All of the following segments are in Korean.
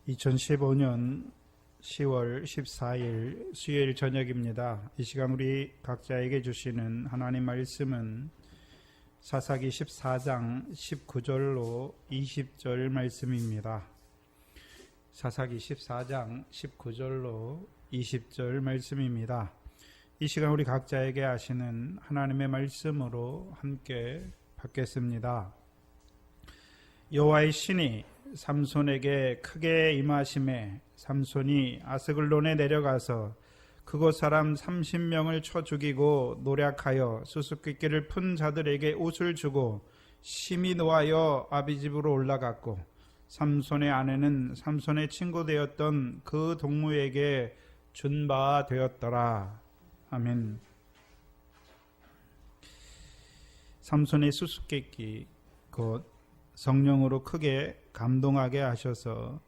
2015년 10월 14일 수요일 저녁입니다. 이 시간 우리 각자에게 주시는 하나님 말씀은 사사기 14장 19절로 20절 말씀입니다. 사사기 14장 19절로 20절 말씀입니다. 이 시간 우리 각자에게 하시는 하나님의 말씀으로 함께 받겠습니다. 여호와의 신이 삼손에게 크게 임하심에 삼손이 아스글론에 내려가서 그곳 사람 30명을 쳐 죽이고 노략하여 수수께끼를 푼 자들에게 옷을 주고 심히 노하여 아비 집으로 올라갔고 삼손의 아내는 삼손의 친구 되었던 그 동무에게 준 바 되었더라. 아멘. 삼손의 수수께끼 곧 성령으로 크게 감동하게 하셔서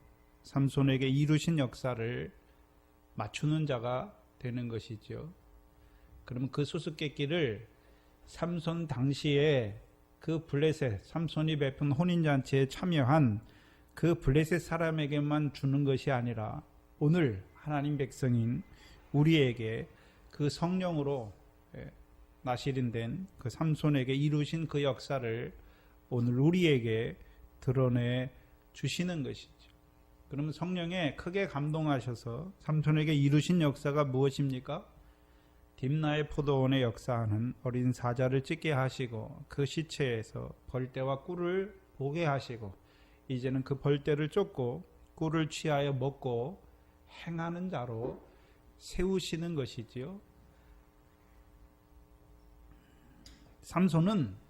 삼손에게 이루신 역사를 맞추는 자가 되는 것이죠. 그러면 그 수수께끼를 삼손 당시에 그 블레셋, 삼손이 베푼 혼인잔치에 참여한 그 블레셋 사람에게만 주는 것이 아니라 오늘 하나님 백성인 우리에게 그 성령으로 나실인된 그 삼손에게 이루신 그 역사를 오늘 우리에게 드러내 주시는 것이죠. 그러면 성령에 크게 감동하셔서 삼손에게 이루신 역사가 무엇입니까? 딥나의 포도원에 역사하는 어린 사자를 찢게 하시고 그 시체에서 벌떼와 꿀을 보게 하시고 이제는 그 벌떼를 쫓고 꿀을 취하여 먹고 행하는 자로 세우시는 것이지요. 삼손은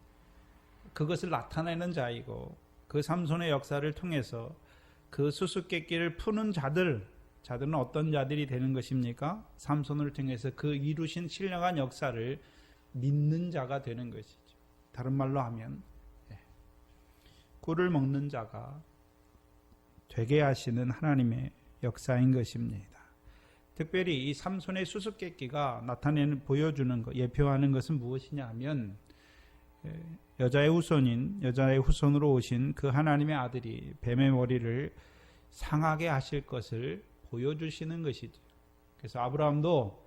그것을 나타내는 자이고 그 삼손의 역사를 통해서 그 수수께끼를 푸는 자들은 어떤 자들이 되는 것입니까? 삼손을 통해서 그 이루신 신령한 역사를 믿는 자가 되는 것이죠. 다른 말로 하면 꿀을 먹는 자가 되게 하시는 하나님의 역사인 것입니다. 특별히 이 삼손의 수수께끼가 나타내는 보여주는 것, 예표하는 것은 무엇이냐 하면 여자의 후손으로 오신 그 하나님의 아들이 뱀의 머리를 상하게 하실 것을 보여주시는 것이죠. 그래서 아브라함도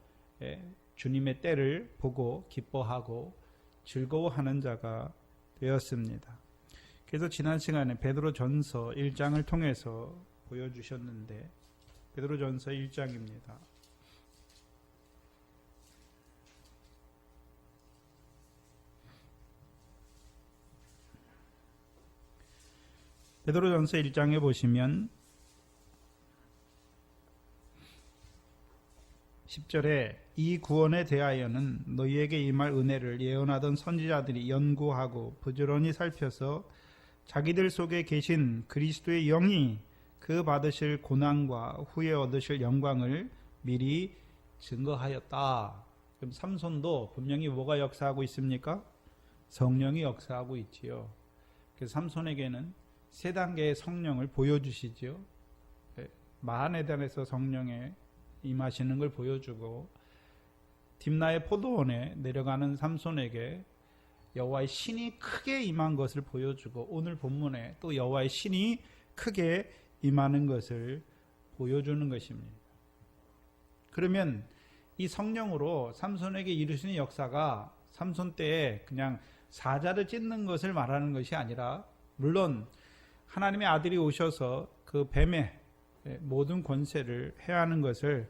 주님의 때를 보고 기뻐하고 즐거워하는 자가 되었습니다. 그래서 지난 시간에 베드로전서 1장을 통해서 보여주셨는데 베드로전서 1장입니다. 베드로전서 1장에 보시면 10절에 이 구원에 대하여는 너희에게 임할 은혜를 예언하던 선지자들이 연구하고 부지런히 살펴서 자기들 속에 계신 그리스도의 영이 그 받으실 고난과 후에 얻으실 영광을 미리 증거하였다. 그럼 삼손도 분명히 뭐가 역사하고 있습니까? 성령이 역사하고 있지요. 그래서 삼손에게는 세 단계의 성령을 보여주시지요. 마하네단에서 성령에 임하시는 걸 보여주고 딥나의 포도원에 내려가는 삼손에게 여호와의 신이 크게 임한 것을 보여주고 오늘 본문에 또 여호와의 신이 크게 임하는 것을 보여주는 것입니다. 그러면 이 성령으로 삼손에게 이루시는 역사가 삼손 때에 그냥 사자를 찢는 것을 말하는 것이 아니라 물론 하나님의 아들이 오셔서 그 뱀의 모든 권세를 해하는 것을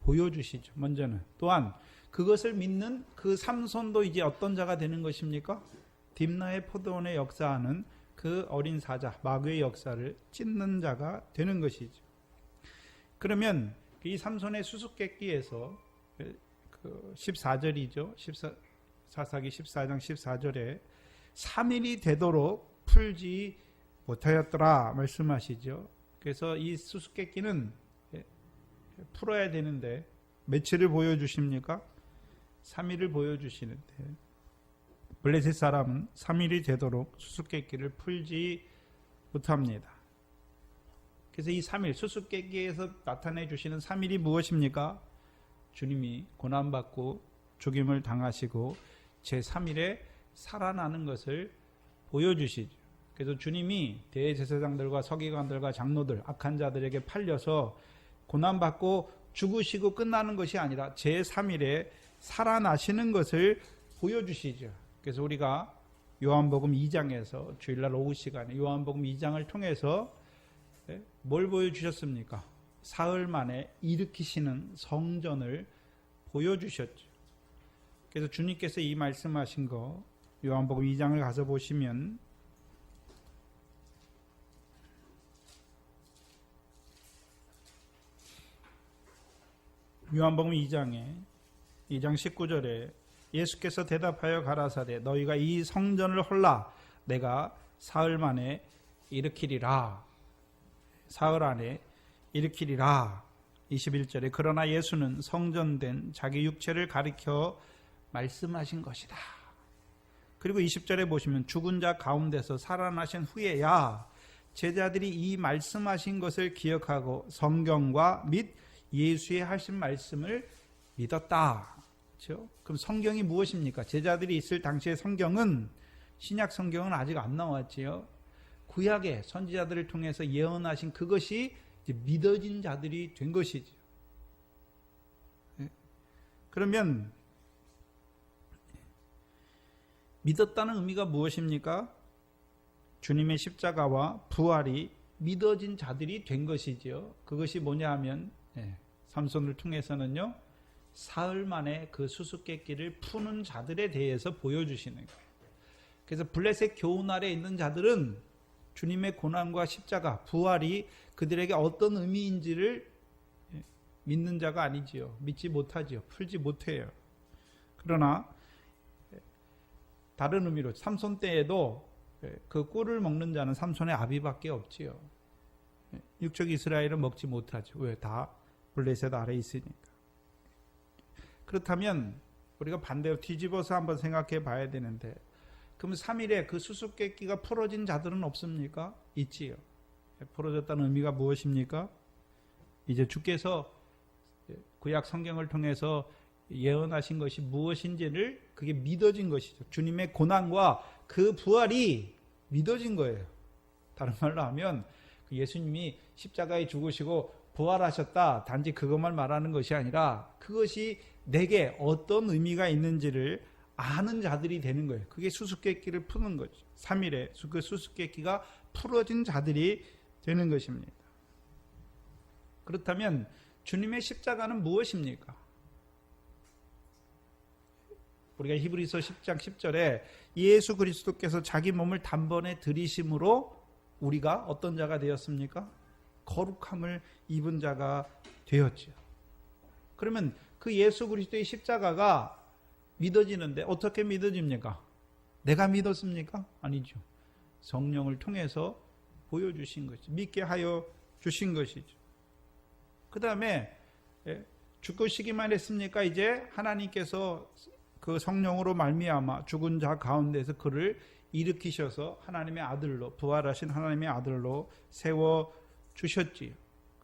보여주시죠. 먼저는 또한 그것을 믿는 그 삼손도 이제 어떤 자가 되는 것입니까? 딥나의 포도원에 역사하는 그 어린 사자 마귀의 역사를 찢는 자가 되는 것이죠. 그러면 이 삼손의 수수께끼에서 그 14절이죠. 사사기 14장 14절에 3일이 되도록 풀지 못하였더라 말씀하시죠. 그래서 이 수수께끼는 풀어야 되는데 며칠을 보여주십니까? 3일을 보여주시는데 블레셋 사람은 3일이 되도록 수수께끼를 풀지 못합니다. 그래서 이 3일 수수께끼에서 나타내 주시는 3일이 무엇입니까? 주님이 고난받고 죽임을 당하시고 제3일에 살아나는 것을 보여주시죠. 그래서 주님이 대제사장들과 서기관들과 장로들, 악한 자들에게 팔려서 고난받고 죽으시고 끝나는 것이 아니라 제3일에 살아나시는 것을 보여주시죠. 그래서 우리가 요한복음 2장에서 주일날 오후 시간에 요한복음 2장을 통해서 뭘 보여주셨습니까? 사흘 만에 일으키시는 성전을 보여주셨죠. 그래서 주님께서 이 말씀하신 거 요한복음 2장을 가서 보시면 요한복음 2장 19절에 예수께서 대답하여 가라사대 너희가 이 성전을 헐라 내가 사흘 만에 일으키리라. 사흘 안에 일으키리라. 21절에 그러나 예수는 성전된 자기 육체를 가리켜 말씀하신 것이다. 그리고 20절에 보시면 죽은 자 가운데서 살아나신 후에야 제자들이 이 말씀하신 것을 기억하고 성경과 및 예수의 하신 말씀을 믿었다. 그렇죠? 그럼 성경이 무엇입니까? 제자들이 있을 당시의 성경은 신약 성경은 아직 안 나왔지요. 구약의 선지자들을 통해서 예언하신 그것이 이제 믿어진 자들이 된 것이죠. 그러면 믿었다는 의미가 무엇입니까? 주님의 십자가와 부활이 믿어진 자들이 된 것이지요. 그것이 뭐냐 하면 삼손을 통해서는요. 사흘 만에 그 수수께끼를 푸는 자들에 대해서 보여주시는 거예요. 그래서 블레셋 교훈 아래 있는 자들은 주님의 고난과 십자가, 부활이 그들에게 어떤 의미인지를 믿는 자가 아니지요. 믿지 못하지요. 풀지 못해요. 그러나 다른 의미로 삼손 때에도 그 꿀을 먹는 자는 삼손의 아비밖에 없지요. 육적 이스라엘은 먹지 못하죠. 왜? 다 블레셋 아래 있으니까. 그렇다면 우리가 반대로 뒤집어서 한번 생각해 봐야 되는데 그럼 3일에 그 수수께끼가 풀어진 자들은 없습니까? 있지요. 풀어졌다는 의미가 무엇입니까? 이제 주께서 구약 성경을 통해서 예언하신 것이 무엇인지를 그게 믿어진 것이죠. 주님의 고난과 그 부활이 믿어진 거예요. 다른 말로 하면 예수님이 십자가에 죽으시고 부활하셨다. 단지 그것만 말하는 것이 아니라 그것이 내게 어떤 의미가 있는지를 아는 자들이 되는 거예요. 그게 수수께끼를 푸는 거죠. 3일에 그 수수께끼가 풀어진 자들이 되는 것입니다. 그렇다면 주님의 십자가는 무엇입니까? 우리가 히브리서 10장 10절에 예수 그리스도께서 자기 몸을 단번에 들이심으로 우리가 어떤 자가 되었습니까? 거룩함을 입은 자가 되었죠. 그러면 그 예수 그리스도의 십자가가 믿어지는데 어떻게 믿어집니까? 내가 믿었습니까? 아니죠. 성령을 통해서 보여주신 것이죠. 믿게 하여 주신 것이죠. 그 다음에 죽으시기만 했습니까? 이제 하나님께서 그 성령으로 말미암아 죽은 자 가운데서 그를 일으키셔서 하나님의 아들로 부활하신 하나님의 아들로 세워 주셨지요.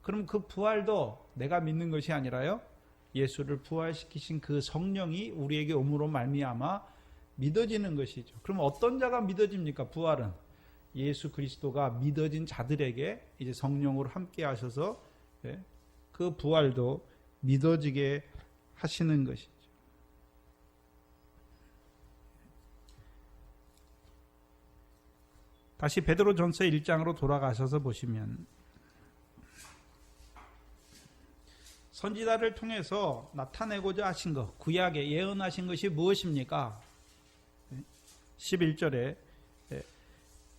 그럼 그 부활도 내가 믿는 것이 아니라요. 예수를 부활시키신 그 성령이 우리에게 옴으로 말미암아 믿어지는 것이죠. 그럼 어떤 자가 믿어집니까? 부활은 예수 그리스도가 믿어진 자들에게 이제 성령으로 함께 하셔서 그 부활도 믿어지게 하시는 것이죠. 다시 베드로전서 1장으로 돌아가셔서 보시면 선지자를 통해서 나타내고자 하신 것, 구약에 예언하신 것이 무엇입니까? 11절에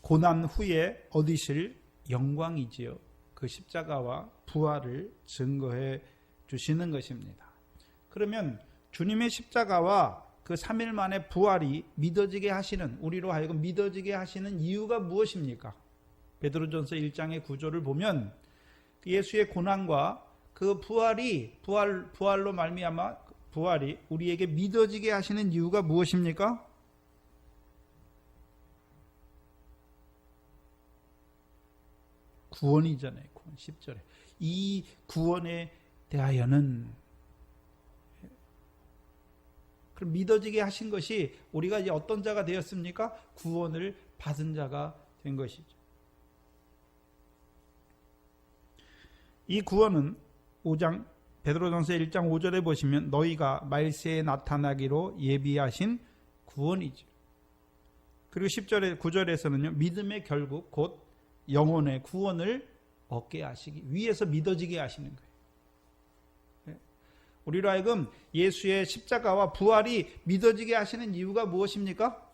고난 후에 얻으실 영광이지요. 그 십자가와 부활을 증거해 주시는 것입니다. 그러면 주님의 십자가와 그 3일 만에 부활이 믿어지게 하시는, 우리로 하여금 믿어지게 하시는 이유가 무엇입니까? 베드로전서 1장의 구조를 보면 예수의 고난과 그 부활로 말미암아 부활이 우리에게 믿어지게 하시는 이유가 무엇입니까? 구원이잖아요. 구원 10절에. 이 구원에 대하여는 그럼 믿어지게 하신 것이 우리가 이제 어떤 자가 되었습니까? 구원을 받은 자가 된 것이죠. 이 구원은 5장 베드로전서 1장 5절에 보시면 너희가 말세에 나타나기로 예비하신 구원이죠. 그리고 10절에 9절에서는요. 믿음의 결국 곧 영혼의 구원을 얻게 하시기 위해서 믿어지게 하시는 거예요. 우리로 하여금 예수의 십자가와 부활이 믿어지게 하시는 이유가 무엇입니까?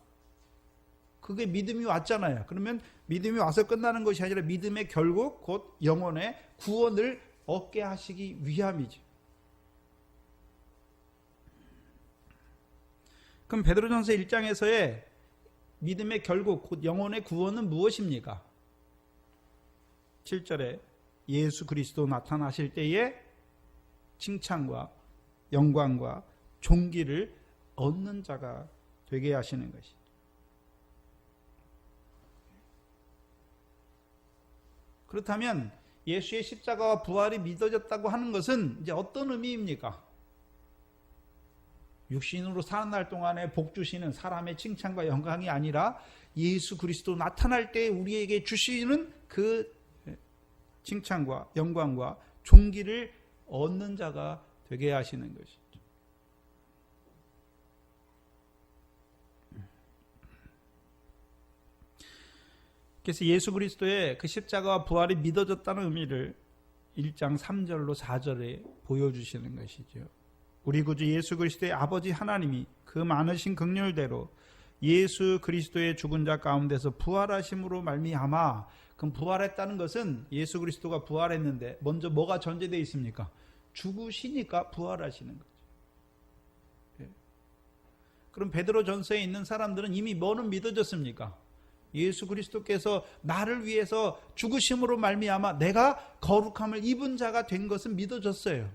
그게 믿음이 왔잖아요. 그러면 믿음이 와서 끝나는 것이 아니라 믿음의 결국 곧 영혼의 구원을 얻게 하시기 위함이죠. 그럼 베드로전서 1장에서의 믿음의 결국 곧 영혼의 구원은 무엇입니까? 7절에 예수 그리스도 나타나실 때에 칭찬과 영광과 존귀를 얻는 자가 되게 하시는 것이죠. 그렇다면 예수의 십자가와 부활이 믿어졌다고 하는 것은 이제 어떤 의미입니까? 육신으로 사는 날 동안에 복 주시는 사람의 칭찬과 영광이 아니라 예수 그리스도 나타날 때 우리에게 주시는 그 칭찬과 영광과 존귀를 얻는 자가 되게 하시는 것이죠. 그래서 예수 그리스도의 그 십자가와 부활이 믿어졌다는 의미를 1장 3절로 4절에 보여주시는 것이죠. 우리 구주 예수 그리스도의 아버지 하나님이 그 많으신 긍휼대로 예수 그리스도의 죽은 자 가운데서 부활하심으로 말미암아, 그럼 부활했다는 것은 예수 그리스도가 부활했는데 먼저 뭐가 전제되어 있습니까? 죽으시니까 부활하시는 거죠. 그럼 베드로전서에 있는 사람들은 이미 뭐는 믿어졌습니까? 예수 그리스도께서 나를 위해서 죽으심으로 말미암아 내가 거룩함을 입은 자가 된 것은 믿어졌어요.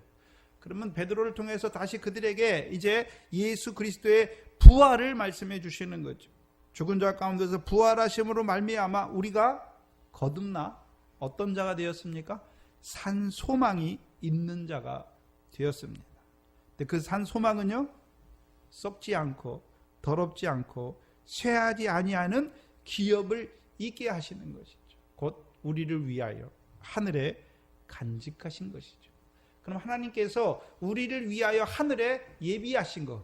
그러면 베드로를 통해서 다시 그들에게 이제 예수 그리스도의 부활을 말씀해 주시는 거죠. 죽은 자 가운데서 부활하심으로 말미암아 우리가 거듭나 어떤 자가 되었습니까? 산 소망이 있는 자가 되었습니다. 근데 그 산 소망은요, 썩지 않고 더럽지 않고 쇠하지 아니하는 기업을 있게 하시는 것이죠. 곧 우리를 위하여 하늘에 간직하신 것이죠. 그럼 하나님께서 우리를 위하여 하늘에 예비하신 것,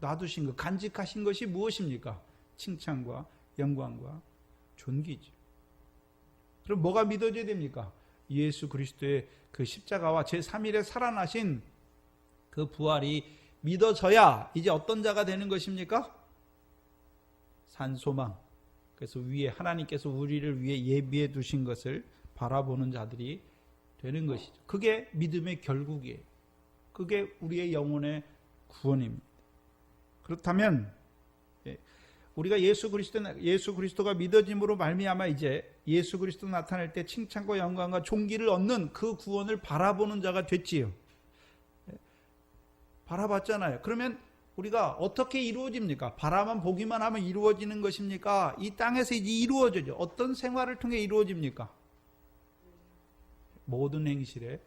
놔두신 것, 간직하신 것이 무엇입니까? 칭찬과 영광과 존귀죠. 그럼 뭐가 믿어져야 됩니까? 예수 그리스도의 그 십자가와 제3일에 살아나신 그 부활이 믿어져야 이제 어떤 자가 되는 것입니까? 산소망. 그래서 위에 하나님께서 우리를 위해 예비해 두신 것을 바라보는 자들이 되는 것이죠. 그게 믿음의 결국이에요. 그게 우리의 영혼의 구원입니다. 그렇다면 우리가 예수 그리스도가 믿어짐으로 말미암아 이제 예수 그리스도 나타날 때 칭찬과 영광과 존귀를 얻는 그 구원을 바라보는 자가 됐지요. 바라봤잖아요. 그러면 우리가 어떻게 이루어집니까? 바라만 보기만 하면 이루어지는 것입니까? 이 땅에서 이제 이루어져죠. 어떤 생활을 통해 이루어집니까? 모든 행실에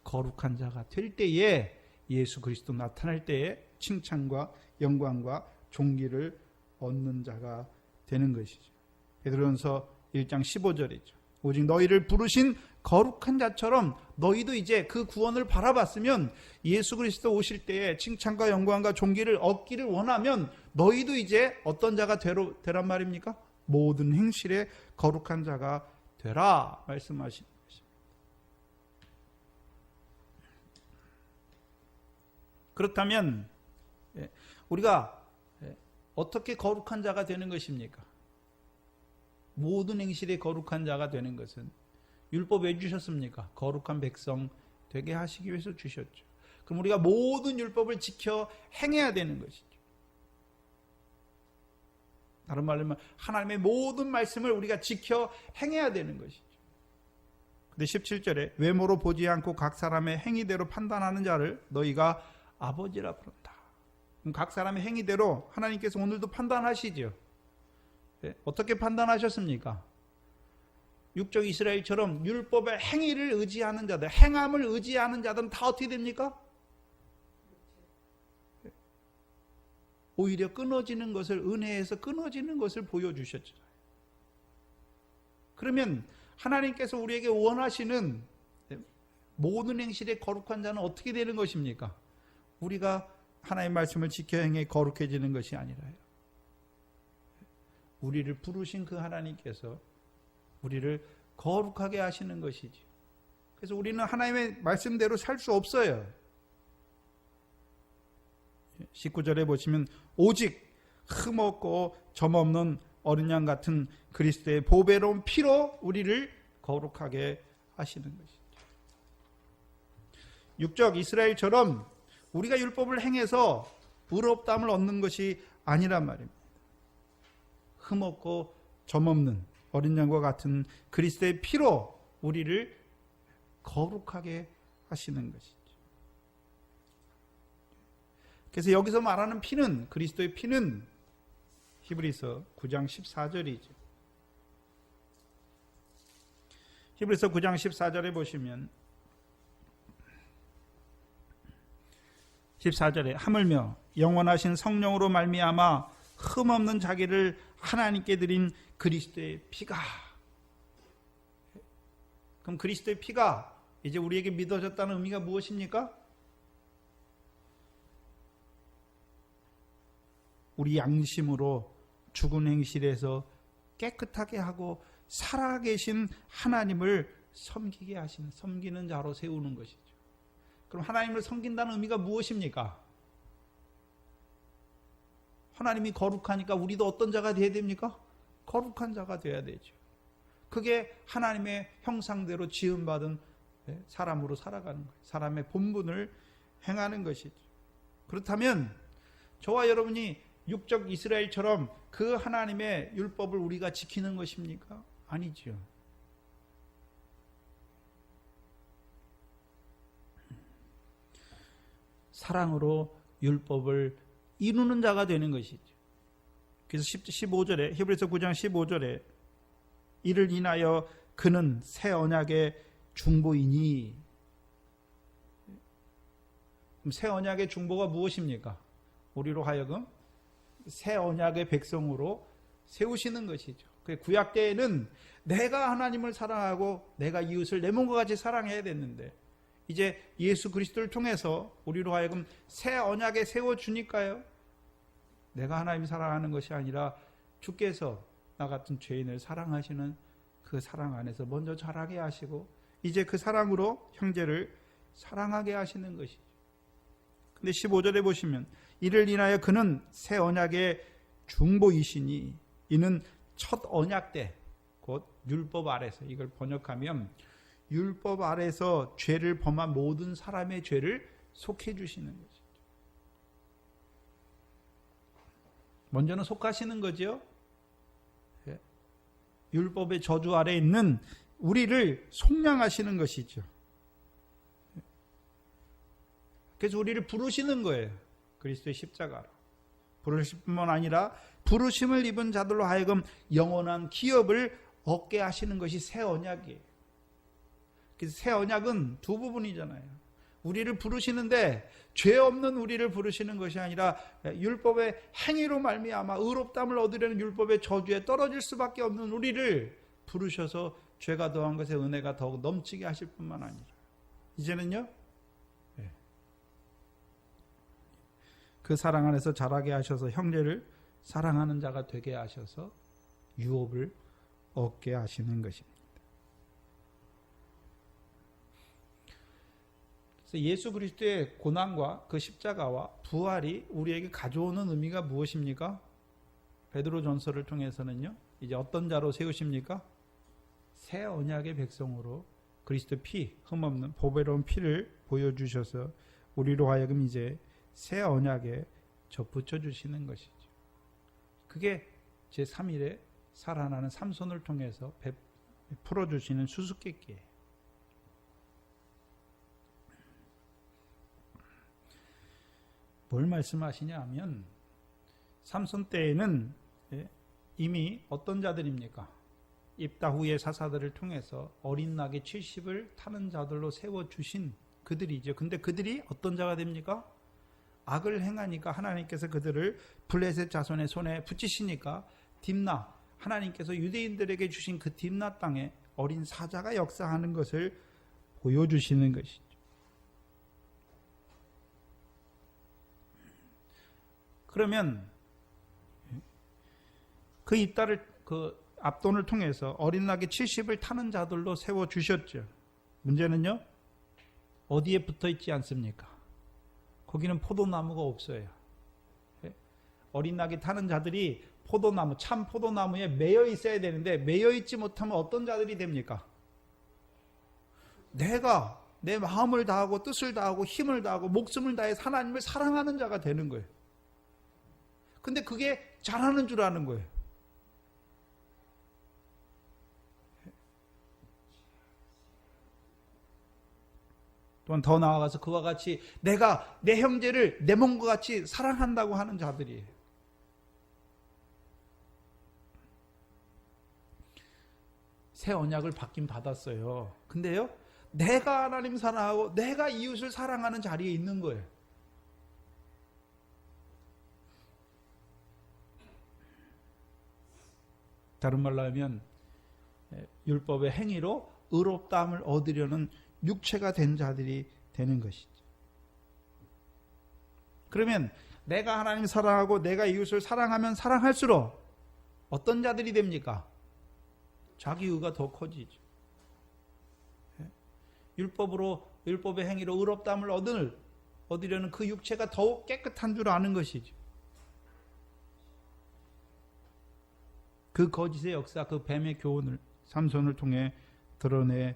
거룩한 자가 될 때에 예수 그리스도 나타날 때에 칭찬과 영광과 존귀를 얻는 자가 되는 것이죠. 베드로전서 1장 15절이죠. 오직 너희를 부르신 거룩한 자처럼 너희도 이제 그 구원을 바라봤으면 예수 그리스도 오실 때에 칭찬과 영광과 존귀를 얻기를 원하면 너희도 이제 어떤 자가 되란 말입니까? 모든 행실에 거룩한 자가 되라 말씀하신 것입니다. 그렇다면 우리가 어떻게 거룩한 자가 되는 것입니까? 모든 행실에 거룩한 자가 되는 것은 율법 왜 주셨습니까? 거룩한 백성 되게 하시기 위해서 주셨죠. 그럼 우리가 모든 율법을 지켜 행해야 되는 것이죠. 다른 말로 하면 하나님의 모든 말씀을 우리가 지켜 행해야 되는 것이죠. 근데 17절에 외모로 보지 않고 각 사람의 행위대로 판단하는 자를 너희가 아버지라 부른다. 그럼 각 사람의 행위대로 하나님께서 오늘도 판단하시죠. 어떻게 판단하셨습니까? 육적 이스라엘처럼 율법의 행위를 의지하는 자들, 행함을 의지하는 자들은 다 어떻게 됩니까? 오히려 끊어지는 것을, 은혜에서 끊어지는 것을 보여주셨죠. 그러면 하나님께서 우리에게 원하시는 모든 행실의 거룩한 자는 어떻게 되는 것입니까? 우리가 하나님의 말씀을 지켜 행해 거룩해지는 것이 아니라요. 우리를 부르신 그 하나님께서 우리를 거룩하게 하시는 것이지. 그래서 우리는 하나님의 말씀대로 살 수 없어요. 19절에 보시면 오직 흠없고 점없는 어린 양 같은 그리스도의 보배로운 피로 우리를 거룩하게 하시는 것이죠. 육적 이스라엘처럼 우리가 율법을 행해서 의롭다함을 얻는 것이 아니란 말입니다. 흠없고 점없는 어린 양과 같은 그리스도의 피로 우리를 거룩하게 하시는 것이죠. 그래서 여기서 말하는 피는, 그리스도의 피는 히브리서 9장 14절이죠. 히브리서 9장 14절에 보시면 14절에 하물며 영원하신 성령으로 말미암아 흠없는 자기를 하나님께 드린 그리스도의 피가, 그럼 그리스도의 피가 이제 우리에게 믿어졌다는 의미가 무엇입니까? 우리 양심으로 죽은 행실에서 깨끗하게 하고 살아계신 하나님을 섬기게 하시는, 섬기는 자로 세우는 것이죠. 그럼 하나님을 섬긴다는 의미가 무엇입니까? 하나님이 거룩하니까 우리도 어떤 자가 되어야 됩니까? 거룩한 자가 되어야 되죠. 그게 하나님의 형상대로 지음받은 사람으로 살아가는 거예요. 사람의 본분을 행하는 것이죠. 그렇다면 저와 여러분이 육적 이스라엘처럼 그 하나님의 율법을 우리가 지키는 것입니까? 아니죠. 사랑으로 율법을 이루는 자가 되는 것이죠. 그래서 15절에, 히브리서 9장 15절에 이를 인하여 그는 새 언약의 중보이니, 그럼 새 언약의 중보가 무엇입니까? 우리로 하여금 새 언약의 백성으로 세우시는 것이죠. 구약 때에는 내가 하나님을 사랑하고 내가 이웃을 내 몸과 같이 사랑해야 됐는데, 이제 예수 그리스도를 통해서 우리로 하여금 새 언약에 세워주니까요, 내가 하나님을 사랑하는 것이 아니라 주께서 나 같은 죄인을 사랑하시는 그 사랑 안에서 먼저 자라게 하시고 이제 그 사랑으로 형제를 사랑하게 하시는 것이죠. 근데 15절에 보시면 이를 인하여 그는 새 언약의 중보이시니, 이는 첫 언약 때 곧 율법 아래서, 이걸 번역하면 율법 아래서 죄를 범한 모든 사람의 죄를 속해 주시는 거죠. 먼저는 속하시는 거죠. 율법의 저주 아래 있는 우리를 속량하시는 것이죠. 그래서 우리를 부르시는 거예요. 그리스도의 십자가로. 부르실 뿐만 아니라 부르심을 입은 자들로 하여금 영원한 기업을 얻게 하시는 것이 새 언약이에요. 그래서 새 언약은 두 부분이잖아요. 우리를 부르시는데 죄 없는 우리를 부르시는 것이 아니라 율법의 행위로 말미암아 의롭다함을 얻으려는 율법의 저주에 떨어질 수밖에 없는 우리를 부르셔서 죄가 더한 것에 은혜가 더욱 넘치게 하실 뿐만 아니라 이제는요, 그 사랑 안에서 자라게 하셔서 형제를 사랑하는 자가 되게 하셔서 유업을 얻게 하시는 것입니다. 그래서 예수 그리스도의 고난과 그 십자가와 부활이 우리에게 가져오는 의미가 무엇입니까? 베드로전서를 통해서는요, 이제 어떤 자로 세우십니까? 새 언약의 백성으로 그리스도 피, 흠없는 보배로운 피를 보여주셔서 우리로 하여금 이제 새 언약에 접붙여 주시는 것이죠. 그게 제3일에 살아나는 삼손을 통해서 풀어주시는 수수께끼예요. 뭘 말씀하시냐 하면 삼손 때에는 이미 어떤 자들입니까? 입다후의 사사들을 통해서 어린 낙의 70을 타는 자들로 세워주신 그들이죠. 근데 그들이 어떤 자가 됩니까? 악을 행하니까 하나님께서 그들을 블레셋 자손의 손에 붙이시니까 딥나 하나님께서 유대인들에게 주신 그 딥나 땅에 어린 사자가 역사하는 것을 보여주시는 것이죠. 그러면 그 이따를 그 앞돈을 통해서 어린 낙이 70을 타는 자들로 세워주셨죠. 문제는요, 어디에 붙어 있지 않습니까? 거기는 포도나무가 없어요. 어린 낙이 타는 자들이 포도나무, 참 포도나무에 매여 있어야 되는데 매여 있지 못하면 어떤 자들이 됩니까? 내가 내 마음을 다하고 뜻을 다하고 힘을 다하고 목숨을 다해 하나님을 사랑하는 자가 되는 거예요. 근데 그게 잘하는 줄 아는 거예요. 또한 더 나아가서 그와 같이 내가 내 형제를 내 몸과 같이 사랑한다고 하는 자들이에요. 새 언약을 받긴 받았어요. 근데요, 내가 하나님 사랑하고 내가 이웃을 사랑하는 자리에 있는 거예요. 다른 말로 하면 율법의 행위로 의롭다함을 얻으려는 육체가 된 자들이 되는 것이죠. 그러면 내가 하나님 사랑하고 내가 이웃을 사랑하면 사랑할수록 어떤 자들이 됩니까? 자기 의가 더 커지죠. 율법의 행위로 의롭다함을 얻으려는 그 육체가 더욱 깨끗한 줄 아는 것이죠. 그 거짓의 역사, 그 뱀의 교훈을 삼손을 통해 드러내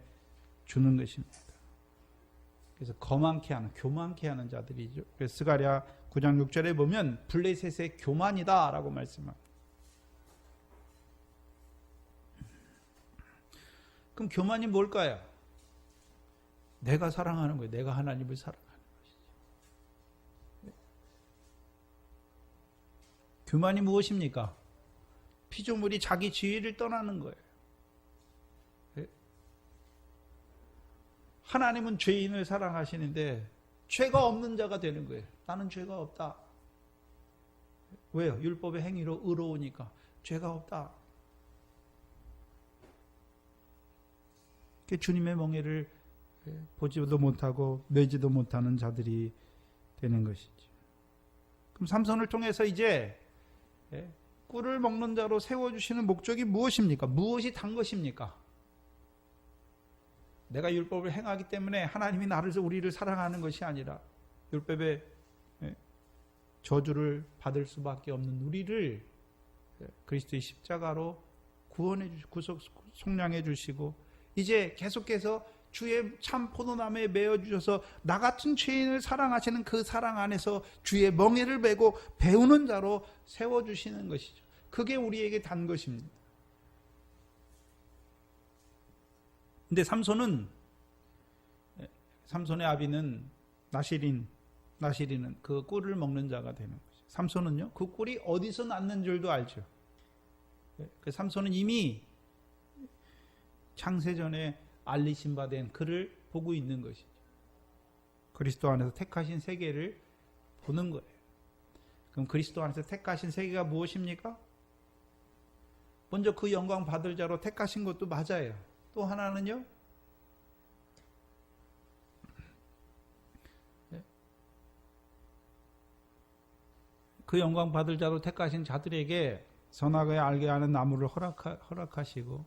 주는 것입니다. 그래서 거만케 하는, 교만케 하는 자들이죠. 그래서 스가랴 9장 6절에 보면 블레셋의 교만이다 라고 말씀합니다. 그럼 교만이 뭘까요? 내가 사랑하는 거예요. 내가 하나님을 사랑하는 것이죠. 교만이 무엇입니까? 피조물이 자기 지위를 떠나는 거예요. 하나님은 죄인을 사랑하시는데 죄가 없는 자가 되는 거예요. 나는 죄가 없다. 왜요? 율법의 행위로 의로우니까 죄가 없다. 주님의 멍에를 보지도 못하고 매지도 못하는 자들이 되는 것이죠. 그럼 삼손을 통해서 이제 꿀을 먹는 자로 세워주시는 목적이 무엇입니까? 무엇이 단 것입니까? 내가 율법을 행하기 때문에 하나님이 우리를 사랑하는 것이 아니라 율법의 저주를 받을 수밖에 없는 우리를 그리스도의 십자가로 구원해 주시고 속량해 주시고 이제 계속해서 주의 참 포도나무에 매어 주셔서 나 같은 죄인을 사랑하시는 그 사랑 안에서 주의 멍에를 메고 배우는 자로 세워 주시는 것이죠. 그게 우리에게 단 것입니다. 근데 삼손의 아비는 나시린은 그 꿀을 먹는 자가 되는 거죠. 삼손은요, 그 꿀이 어디서 났는 줄도 알죠. 그 삼손은 이미 창세전에 알리신 바 된 그를 보고 있는 것이죠. 그리스도 안에서 택하신 세계를 보는 거예요. 그럼 그리스도 안에서 택하신 세계가 무엇입니까? 먼저 그 영광 받을 자로 택하신 것도 맞아요. 또 하나는요, 그 영광 받을 자로 택하신 자들에게 선악을 알게 하는 나무를 허락하시고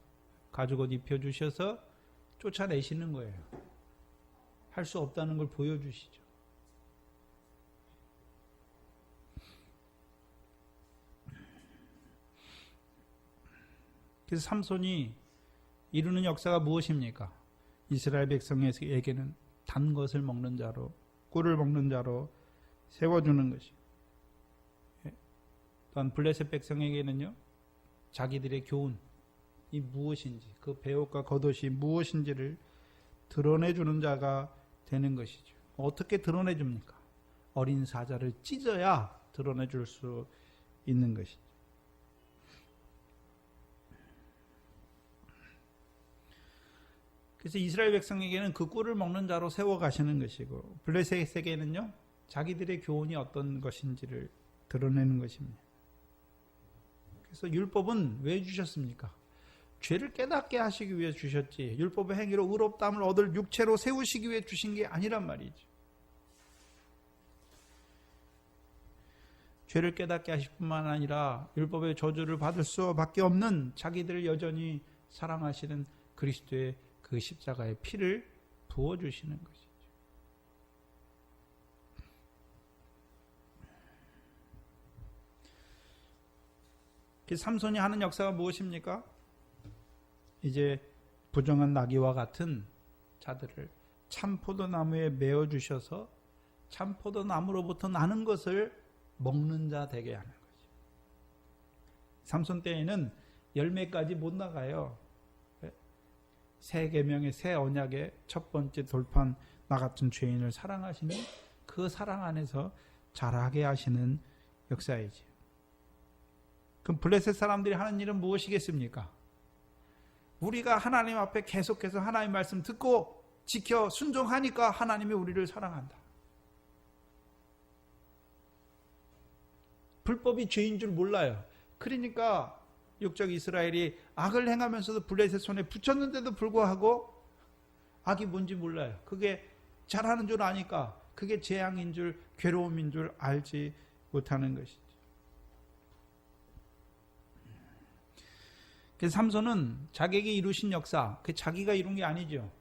가죽옷 입혀주셔서 쫓아내시는 거예요. 할 수 없다는 걸 보여주시죠. 그래서 삼손이 이루는 역사가 무엇입니까? 이스라엘 백성에게는 단 것을 먹는 자로, 꿀을 먹는 자로 세워주는 것이. 또한 블레셋 백성에게는요, 자기들의 교훈이 무엇인지, 그 배옷과 겉옷이 무엇인지를 드러내주는 자가 되는 것이죠. 어떻게 드러내줍니까? 어린 사자를 찢어야 드러내줄 수 있는 것이죠. 그래서 이스라엘 백성에게는 그 꿀을 먹는 자로 세워가시는 것이고, 블레셋에게는요, 자기들의 교훈이 어떤 것인지를 드러내는 것입니다. 그래서 율법은 왜 주셨습니까? 죄를 깨닫게 하시기 위해 주셨지, 율법의 행위로 의롭다함을 얻을 육체로 세우시기 위해 주신 게 아니란 말이죠. 죄를 깨닫게 하실 뿐만 아니라 율법의 저주를 받을 수밖에 없는 자기들을 여전히 사랑하시는 그리스도의 그 십자가의 피를 부어주시는 것이죠. 삼손이 하는 역사가 무엇입니까? 이제 부정한 나귀와 같은 자들을 참포도나무에 메어 주셔서 참포도나무로부터 나는 것을 먹는 자 되게 하는 거죠. 삼손 때에는 열매까지 못 나가요. 새 계명의 새 언약의 첫 번째 돌판, 나 같은 죄인을 사랑하시는 그 사랑 안에서 자라게 하시는 역사이지. 그럼 블레셋 사람들이 하는 일은 무엇이겠습니까? 우리가 하나님 앞에 계속해서 하나님 말씀 듣고 지켜 순종하니까 하나님이 우리를 사랑한다. 불법이 죄인 줄 몰라요. 그러니까 육적 이스라엘이 악을 행하면서도 블레셋 손에 붙였는데도 불구하고 악이 뭔지 몰라요. 그게 잘하는 줄 아니까 그게 재앙인 줄, 괴로움인 줄 알지 못하는 것이죠. 그래서 삼손은 자기에게 이루신 역사, 그 자기가 이룬 게 아니죠.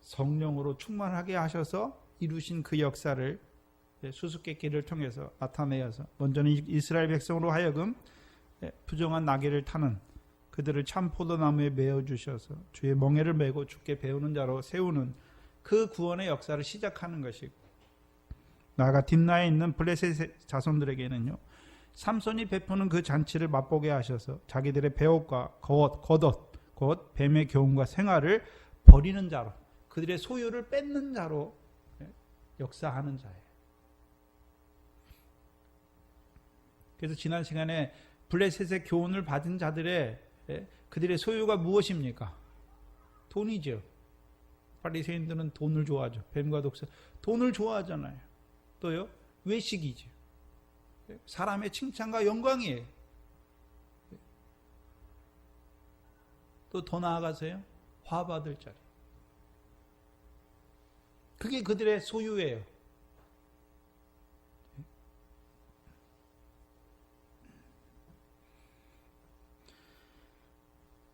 성령으로 충만하게 하셔서 이루신 그 역사를 수수께끼를 통해서 나타내어서 먼저는 이스라엘 백성으로 하여금 부정한 나귀를 타는 그들을 참 포도나무에 메어 주셔서 주의 멍에를 메고 주께 배우는 자로 세우는 그 구원의 역사를 시작하는 것이고, 나아가 딥나에 있는 블레셋 자손들에게는요, 삼손이 베푸는 그 잔치를 맛보게 하셔서 자기들의 배옷과 겉옷 곧 뱀의 교훈과 생활을 버리는 자로, 그들의 소유를 뺏는 자로 역사하는 자예요. 그래서 지난 시간에 블레셋의 교훈을 받은 자들의 그들의 소유가 무엇입니까? 돈이죠. 바리새인들은 돈을 좋아하죠. 뱀과 독사, 돈을 좋아하잖아요. 또요, 외식이죠. 사람의 칭찬과 영광이에요. 또 더 나아가서요, 화받을 자리. 그게 그들의 소유예요.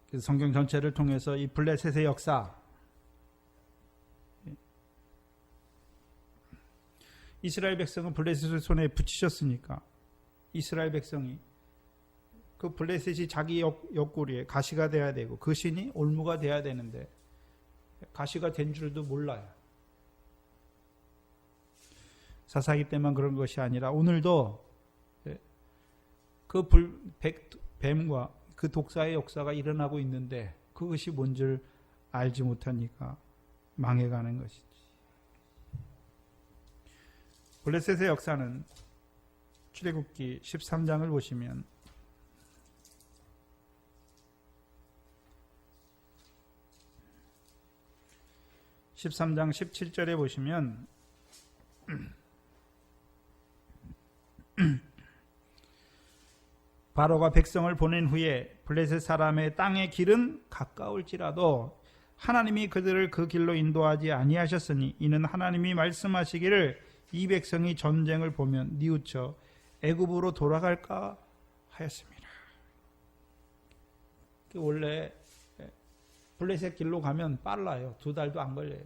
그래서 성경 전체를 통해서 이 블레셋의 역사, 이스라엘 백성은 블레셋을 손에 붙이셨으니까 이스라엘 백성이 그 블레셋이 자기 옆구리에 가시가 돼야 되고 그 신이 올무가 돼야 되는데 가시가 된 줄도 몰라요. 사사기 때만 그런 것이 아니라 오늘도 그 뱀과 그 독사의 역사가 일어나고 있는데 그것이 뭔 줄 알지 못하니까 망해가는 것이지. 블레셋의 역사는 출애굽기 13장을 보시면 13장 17절에 보시면 바로가 백성을 보낸 후에 블레셋 사람의 땅의 길은 가까울지라도 하나님이 그들을 그 길로 인도하지 아니하셨으니 이는 하나님이 말씀하시기를 이 백성이 전쟁을 보면 뉘우쳐 애굽으로 돌아갈까 하였습니다. 원래 블레셋 길로 가면 빨라요. 2달도 안 걸려요.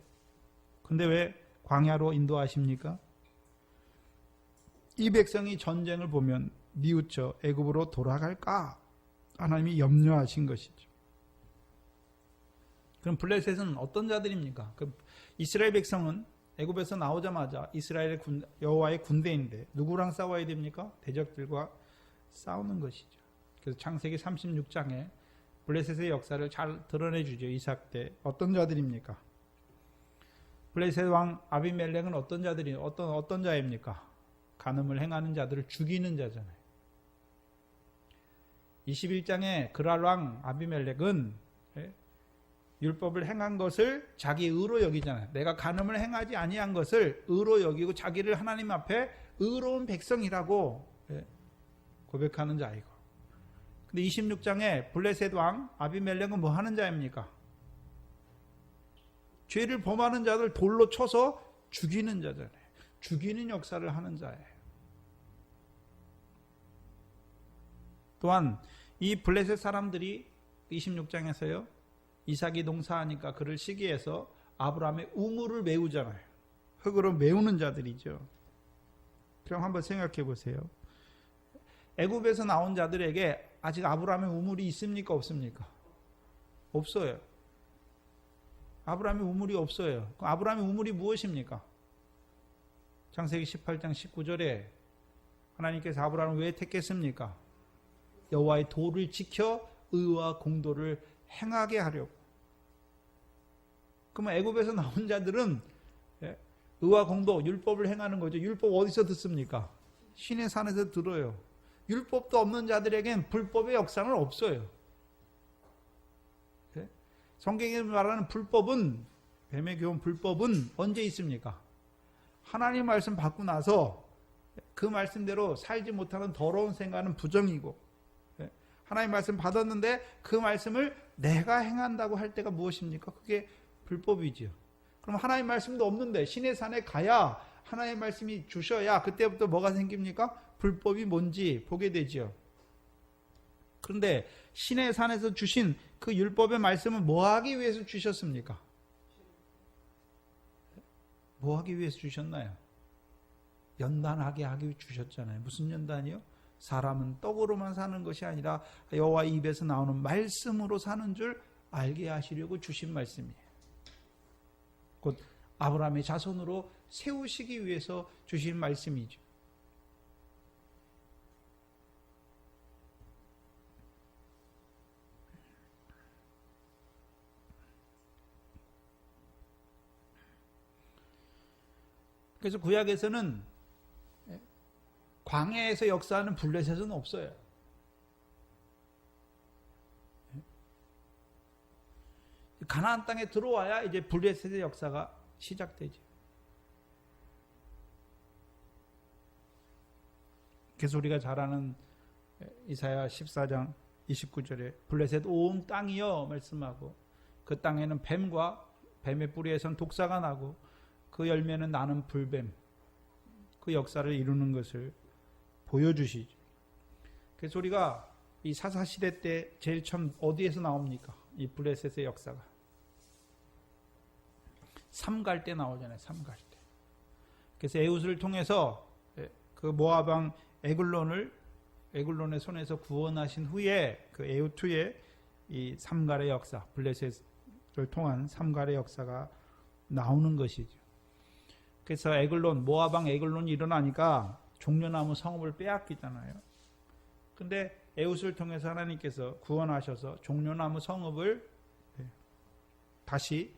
근데 왜 광야로 인도하십니까? 이 백성이 전쟁을 보면 뉘우쳐 애굽으로 돌아갈까 하나님이 염려하신 것이죠. 그럼 블레셋은 어떤 자들입니까? 이스라엘 백성은 애굽에서 나오자마자 이스라엘의 여호와의 군대인데 누구랑 싸워야 됩니까? 대적들과 싸우는 것이죠. 그래서 창세기 36장에 블레셋의 역사를 잘 드러내주죠. 이삭 때 어떤 자들입니까? 블레셋 왕 아비멜렉은 어떤 자들이 어떤 자입니까? 간음을 행하는 자들을 죽이는 자잖아요. 21장에 그랄 왕 아비멜렉은 율법을 행한 것을 자기 의로 여기잖아요. 내가 간음을 행하지 아니한 것을 의로 여기고 자기를 하나님 앞에 의로운 백성이라고 고백하는 자이고, 근데 26장에 블레셋 왕 아비멜렉은 뭐 하는 자입니까? 죄를 범하는 자들 돌로 쳐서 죽이는 자잖아요. 죽이는 역사를 하는 자예요. 또한 이 블레셋 사람들이 26장에서요. 이삭이 농사하니까 그를 시기해서 아브라함의 우물을 메우잖아요. 흙으로 메우는 자들이죠. 그럼 한번 생각해 보세요. 애굽에서 나온 자들에게 아직 아브라함의 우물이 있습니까? 없습니까? 없어요. 아브라함의 우물이 없어요. 아브라함의 우물이 무엇입니까? 창세기 18장 19절에 하나님께서 아브라함을 왜 택했습니까? 여호와의 도를 지켜 의와 공도를 행하게 하려고. 그러면 애굽에서 나온 자들은 의와 공도, 율법을 행하는 거죠. 율법 어디서 듣습니까? 신의 산에서 들어요. 율법도 없는 자들에겐 불법의 역사는 없어요. 성경에 말하는 불법은, 뱀의 교훈 불법은 언제 있습니까? 하나님 말씀 받고 나서 그 말씀대로 살지 못하는 더러운 생각은 부정이고, 하나님 말씀 받았는데 그 말씀을 내가 행한다고 할 때가 무엇입니까? 그게 불법이지요. 그럼 하나님 말씀도 없는데 신의 산에 가야 하나님 말씀이 주셔야 그때부터 뭐가 생깁니까? 불법이 뭔지 보게 되죠. 그런데 신의 산에서 주신 그 율법의 말씀은 뭐 하기 위해서 주셨습니까? 뭐 하기 위해서 주셨나요? 연단하게 하기 위해 주셨잖아요. 무슨 연단이요? 사람은 떡으로만 사는 것이 아니라 여호와 입에서 나오는 말씀으로 사는 줄 알게 하시려고 주신 말씀이에요. 곧 아브라함의 자손으로 세우시기 위해서 주신 말씀이죠. 그래서 구약에서는 광야에서 역사하는 블레셋은 없어요. 가나안 땅에 들어와야 이제 블레셋의 역사가 시작되죠. 그래서 우리가 잘 아는 이사야 14장 29절에 블레셋 온 땅이여 말씀하고, 그 땅에는 뱀과 뱀의 뿌리에선 독사가 나고 그 열매는 나는 불뱀, 그 역사를 이루는 것을 보여주시죠. 그래서 우리가 이 사사시대 때 제일 처음 어디에서 나옵니까? 이 블레셋의 역사가 삼갈 때 나오잖아요. 삼갈 때. 그래서 에훗을 통해서 그 모압왕 에글론의 손에서 구원하신 후에 그 에훗 후에 이 삼갈의 역사, 블레셋을 통한 삼갈의 역사가 나오는 것이죠. 그래서 모압왕 에글론이 일어나니까 종려나무 성읍을 빼앗기잖아요. 근데 에훗을 통해서 하나님께서 구원하셔서 종려나무 성읍을 다시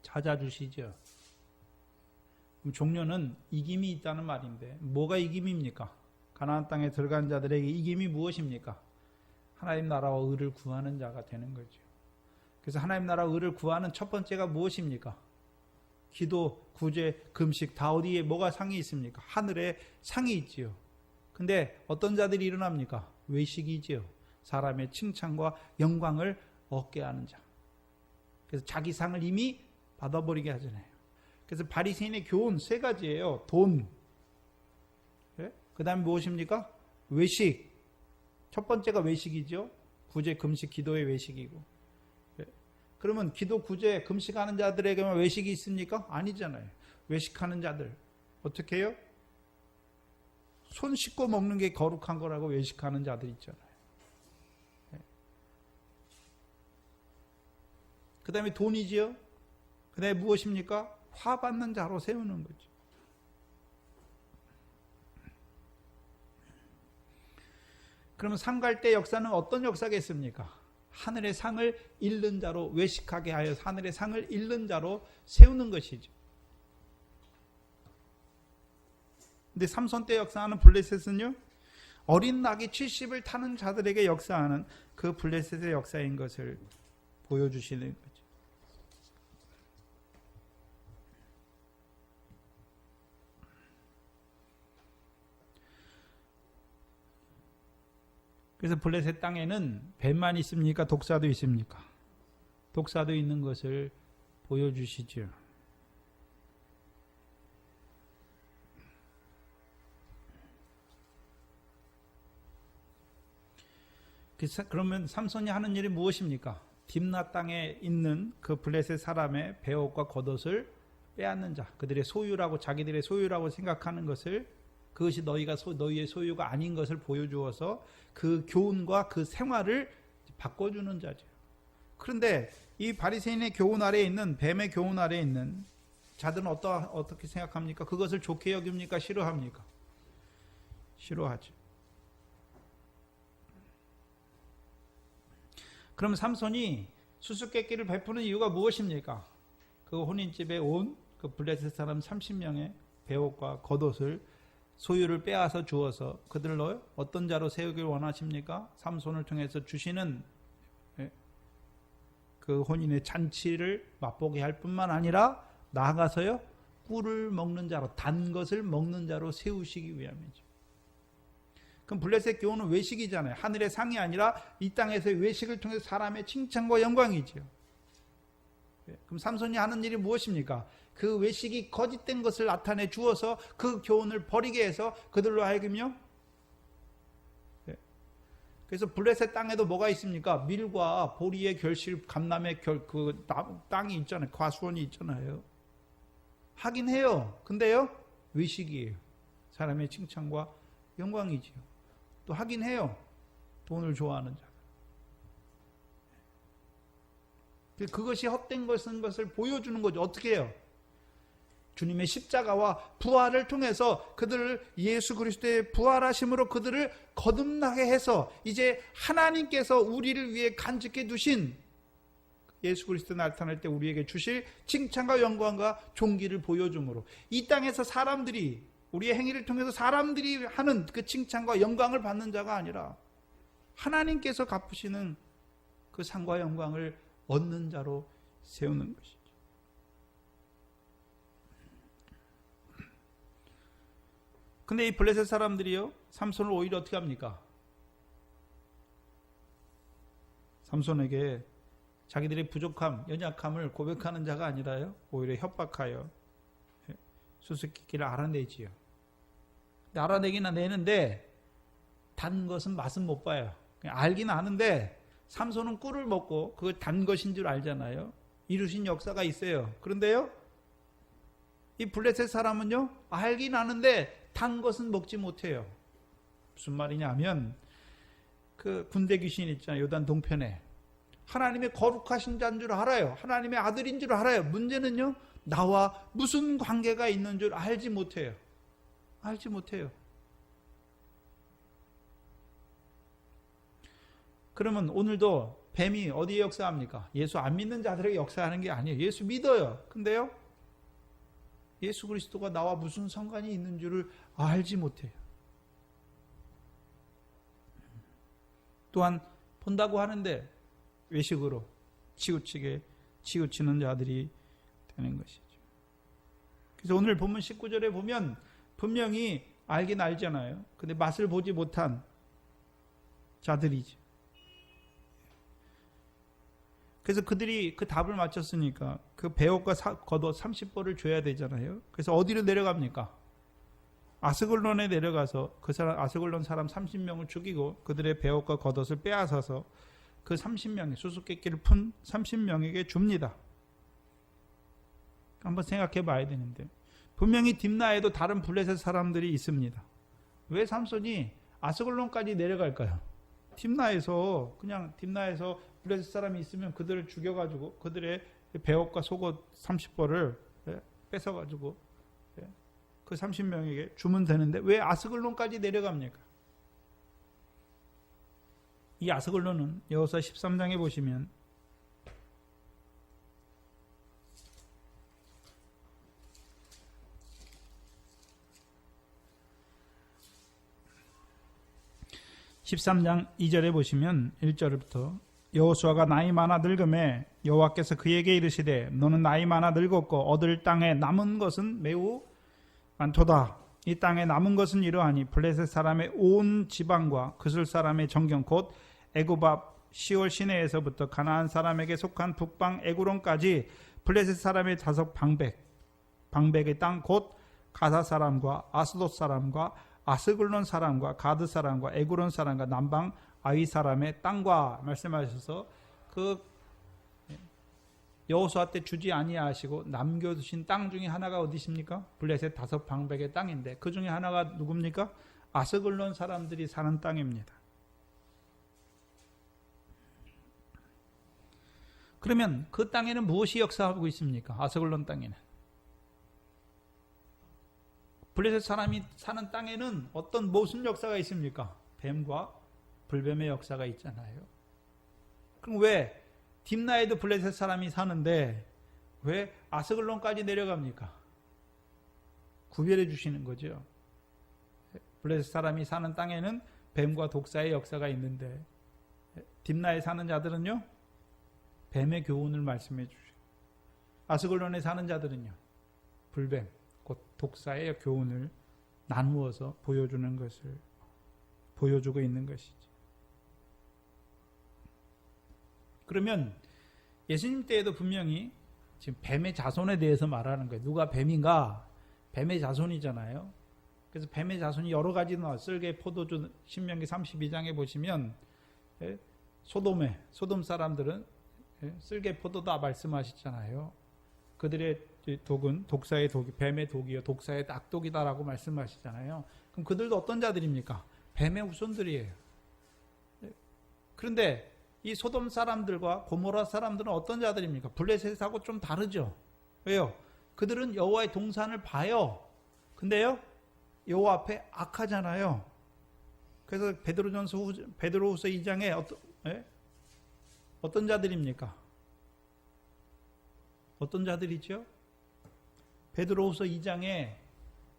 찾아주시죠. 종려는 이김이 있다는 말인데 뭐가 이김입니까? 가나안 땅에 들어간 자들에게 이김이 무엇입니까? 하나님 나라와 의를 구하는 자가 되는 거죠. 그래서 하나님 나라와 의를 구하는 첫 번째가 무엇입니까? 기도, 구제, 금식, 다 어디에 뭐가 상이 있습니까? 하늘에 상이 있지요. 근데 어떤 자들이 일어납니까? 외식이지요. 사람의 칭찬과 영광을 얻게 하는 자. 그래서 자기 상을 이미 받아버리게 하잖아요. 그래서 바리새인의 교훈 세 가지예요. 돈, 그 다음에 무엇입니까? 외식. 첫 번째가 외식이죠. 구제, 금식, 기도의 외식이고. 그러면 기도, 구제, 금식하는 자들에게만 외식이 있습니까? 아니잖아요. 외식하는 자들 어떻게 해요? 손 씻고 먹는 게 거룩한 거라고 외식하는 자들 있잖아요. 그 다음에 돈이지요. 그 다음에 무엇입니까? 화받는 자로 세우는 거죠. 그러면 상갈 때 역사는 어떤 역사겠습니까? 하늘의 상을 잃는 자로, 외식하게 하여 하늘의 상을 잃는 자로 세우는 것이죠. 근데 삼손 때 역사하는 블레셋은요, 어린 낙이 70을 타는 자들에게 역사하는 그 블레셋의 역사인 것을 보여주시는 거죠. 그래서 블레셋 땅에는 뱀만 있습니까? 독사도 있습니까? 독사도 있는 것을 보여주시죠. 그러면 삼손이 하는 일이 무엇입니까? 딥나 땅에 있는 그 블레셋 사람의 배옷과 겉옷을 빼앗는 자, 그들의 소유라고 자기들의 소유라고 생각하는 것을 그것이 너희의 소유가 아닌 것을 보여주어서 그 교훈과 그 생활을 바꿔주는 자죠. 그런데 이 바리새인의 교훈 아래에 있는 뱀의 교훈 아래에 있는 자들은 어떻게 생각합니까? 그것을 좋게 여깁니까? 싫어합니까? 싫어하죠. 그럼 삼손이 수수께끼를 베푸는 이유가 무엇입니까? 그 혼인집에 온 그 블레셋 사람 30명의 배옷과 겉옷을 소유를 빼앗아 주어서 그들로 어떤 자로 세우길 원하십니까? 삼손을 통해서 주시는 그 혼인의 잔치를 맛보게 할 뿐만 아니라 나아가서요 꿀을 먹는 자로, 단 것을 먹는 자로 세우시기 위함이죠. 그럼 블레셋 교훈은 외식이잖아요. 하늘의 상이 아니라 이 땅에서의 외식을 통해서 사람의 칭찬과 영광이죠. 그럼 삼손이 하는 일이 무엇입니까? 그 외식이 거짓된 것을 나타내 주어서 그 교훈을 버리게 해서 그들로 하여금요. 그래서 블레셋 땅에도 뭐가 있습니까? 밀과 보리의 결실, 감람의 그 땅이 있잖아요. 과수원이 있잖아요. 하긴 해요. 근데요, 외식이에요. 사람의 칭찬과 영광이지요. 또 하긴 해요. 돈을 좋아하는 자. 그것이 헛된 것을 보여주는 거죠. 어떻게 해요? 주님의 십자가와 부활을 통해서 그들을 예수 그리스도의 부활하심으로 그들을 거듭나게 해서 이제 하나님께서 우리를 위해 간직해 두신 예수 그리스도 나타날 때 우리에게 주실 칭찬과 영광과 존귀를 보여줌으로 이 땅에서 사람들이 우리의 행위를 통해서 사람들이 하는 그 칭찬과 영광을 받는 자가 아니라 하나님께서 갚으시는 그 상과 영광을 얻는 자로 세우는 것이죠. 근데 이 블레셋 사람들이요, 삼손을 오히려 어떻게 합니까? 삼손에게 자기들의 부족함, 연약함을 고백하는 자가 아니라요, 오히려 협박하여 수수께끼를 알아내지요. 알아내기는 내는데 단 것은 맛은 못 봐요. 알긴 아는데 삼손은 꿀을 먹고 그걸 단 것인 줄 알잖아요. 이루신 역사가 있어요. 그런데요, 이 블레셋 사람은요, 알긴 아는데 단 것은 먹지 못해요. 무슨 말이냐면 그 군대 귀신 있잖아요. 요단 동편에 하나님의 거룩하신 자인 줄 알아요. 하나님의 아들인 줄 알아요. 문제는요, 나와 무슨 관계가 있는 줄 알지 못해요. 알지 못해요. 그러면 오늘도 뱀이 어디에 역사합니까? 예수 안 믿는 자들에게 역사하는 게 아니에요. 예수 믿어요. 근데요, 예수 그리스도가 나와 무슨 상관이 있는 줄을 알지 못해요. 또한 본다고 하는데 외식으로 치우치는 자들이 되는 것이죠. 그래서 오늘 본문 19절에 보면 분명히 알긴 알잖아요. 근데 맛을 보지 못한 자들이죠. 그래서 그들이 그 답을 맞췄으니까 그 배옷과 겉옷 30벌을 줘야 되잖아요. 그래서 어디로 내려갑니까? 아스글론에 내려가서 그 사람, 아스글론 사람 30명을 죽이고 그들의 배옷과 겉옷을 빼앗아서 그 30명의 수수께끼를 푼 30명에게 줍니다. 한번 생각해 봐야 되는데 분명히 딥나에도 다른 블레셋 사람들이 있습니다. 왜 삼손이 아스글론까지 내려갈까요? 딥나에서 블레셋 사람이 있으면 그들을 죽여가지고 그들의 배옷과 속옷 30벌을 뺏어가지고 그 30명에게 주면 되는데 왜 아스글론까지 내려갑니까? 이 아스글론은 여호수아 13장에 보시면 (13장 2절에) 보시면 1절부터 여호수아가 나이 많아 늙음에 여호와께서 그에게 이르시되 너는 나이 많아 늙었고 얻을 땅에 남은 것은 매우 많도다. 이 땅에 남은 것은 이러하니 블레셋 사람의 온 지방과 그술 사람의 정경 곧 애굽 앞 시올 시내에서부터 가나안 사람에게 속한 북방 에구론까지 블레셋 사람의 다섯 방백의 땅 곧 가사 사람과 아스돗 사람과 아스글론 사람과 가드 사람과 에구론 사람과 남방 아위 사람의 땅과 말씀하셔서 그 여호수아 때 주지 아니하시고 남겨두신 땅 중에 하나가 어디십니까? 블레셋 다섯 방백의 땅인데 그 중에 하나가 누굽니까? 아스글론 사람들이 사는 땅입니다. 그러면 그 땅에는 무엇이 역사하고 있습니까? 아스글론 땅에는. 블레셋 사람이 사는 땅에는 무슨 역사가 있습니까? 뱀과 불뱀의 역사가 있잖아요. 그럼 왜 딥나에도 블레셋 사람이 사는데 왜 아스글론까지 내려갑니까? 구별해 주시는 거죠. 블레셋 사람이 사는 땅에는 뱀과 독사의 역사가 있는데 딥나에 사는 자들은요? 뱀의 교훈을 말씀해 주시고 아스글론에 사는 자들은요? 불뱀, 곧 독사의 교훈을 나누어서 보여주는 것을 보여주고 있는 것이죠. 그러면 예수님 때에도 분명히 지금 뱀의 자손에 대해서 말하는 거예요. 누가 뱀인가? 뱀의 자손이잖아요. 그래서 뱀의 자손이 여러 가지 나와요. 쓸개, 포도주, 신명기 32장에 보시면 소돔 사람들은 쓸개, 포도다 말씀하시잖아요. 그들의 독은 독사의 독이 뱀의 독이요 독사의 악독이다라고 말씀하시잖아요. 그럼 그들도 어떤 자들입니까? 뱀의 후손들이에요. 그런데 이 소돔 사람들과 고모라 사람들은 어떤 자들입니까? 블레셋하고 좀 다르죠. 왜요? 그들은 여호와의 동산을 봐요. 근데요, 여호와 앞에 악하잖아요. 그래서 베드로후서 2장에 어떤 자들입니까? 어떤 자들이죠? 베드로후서 2장에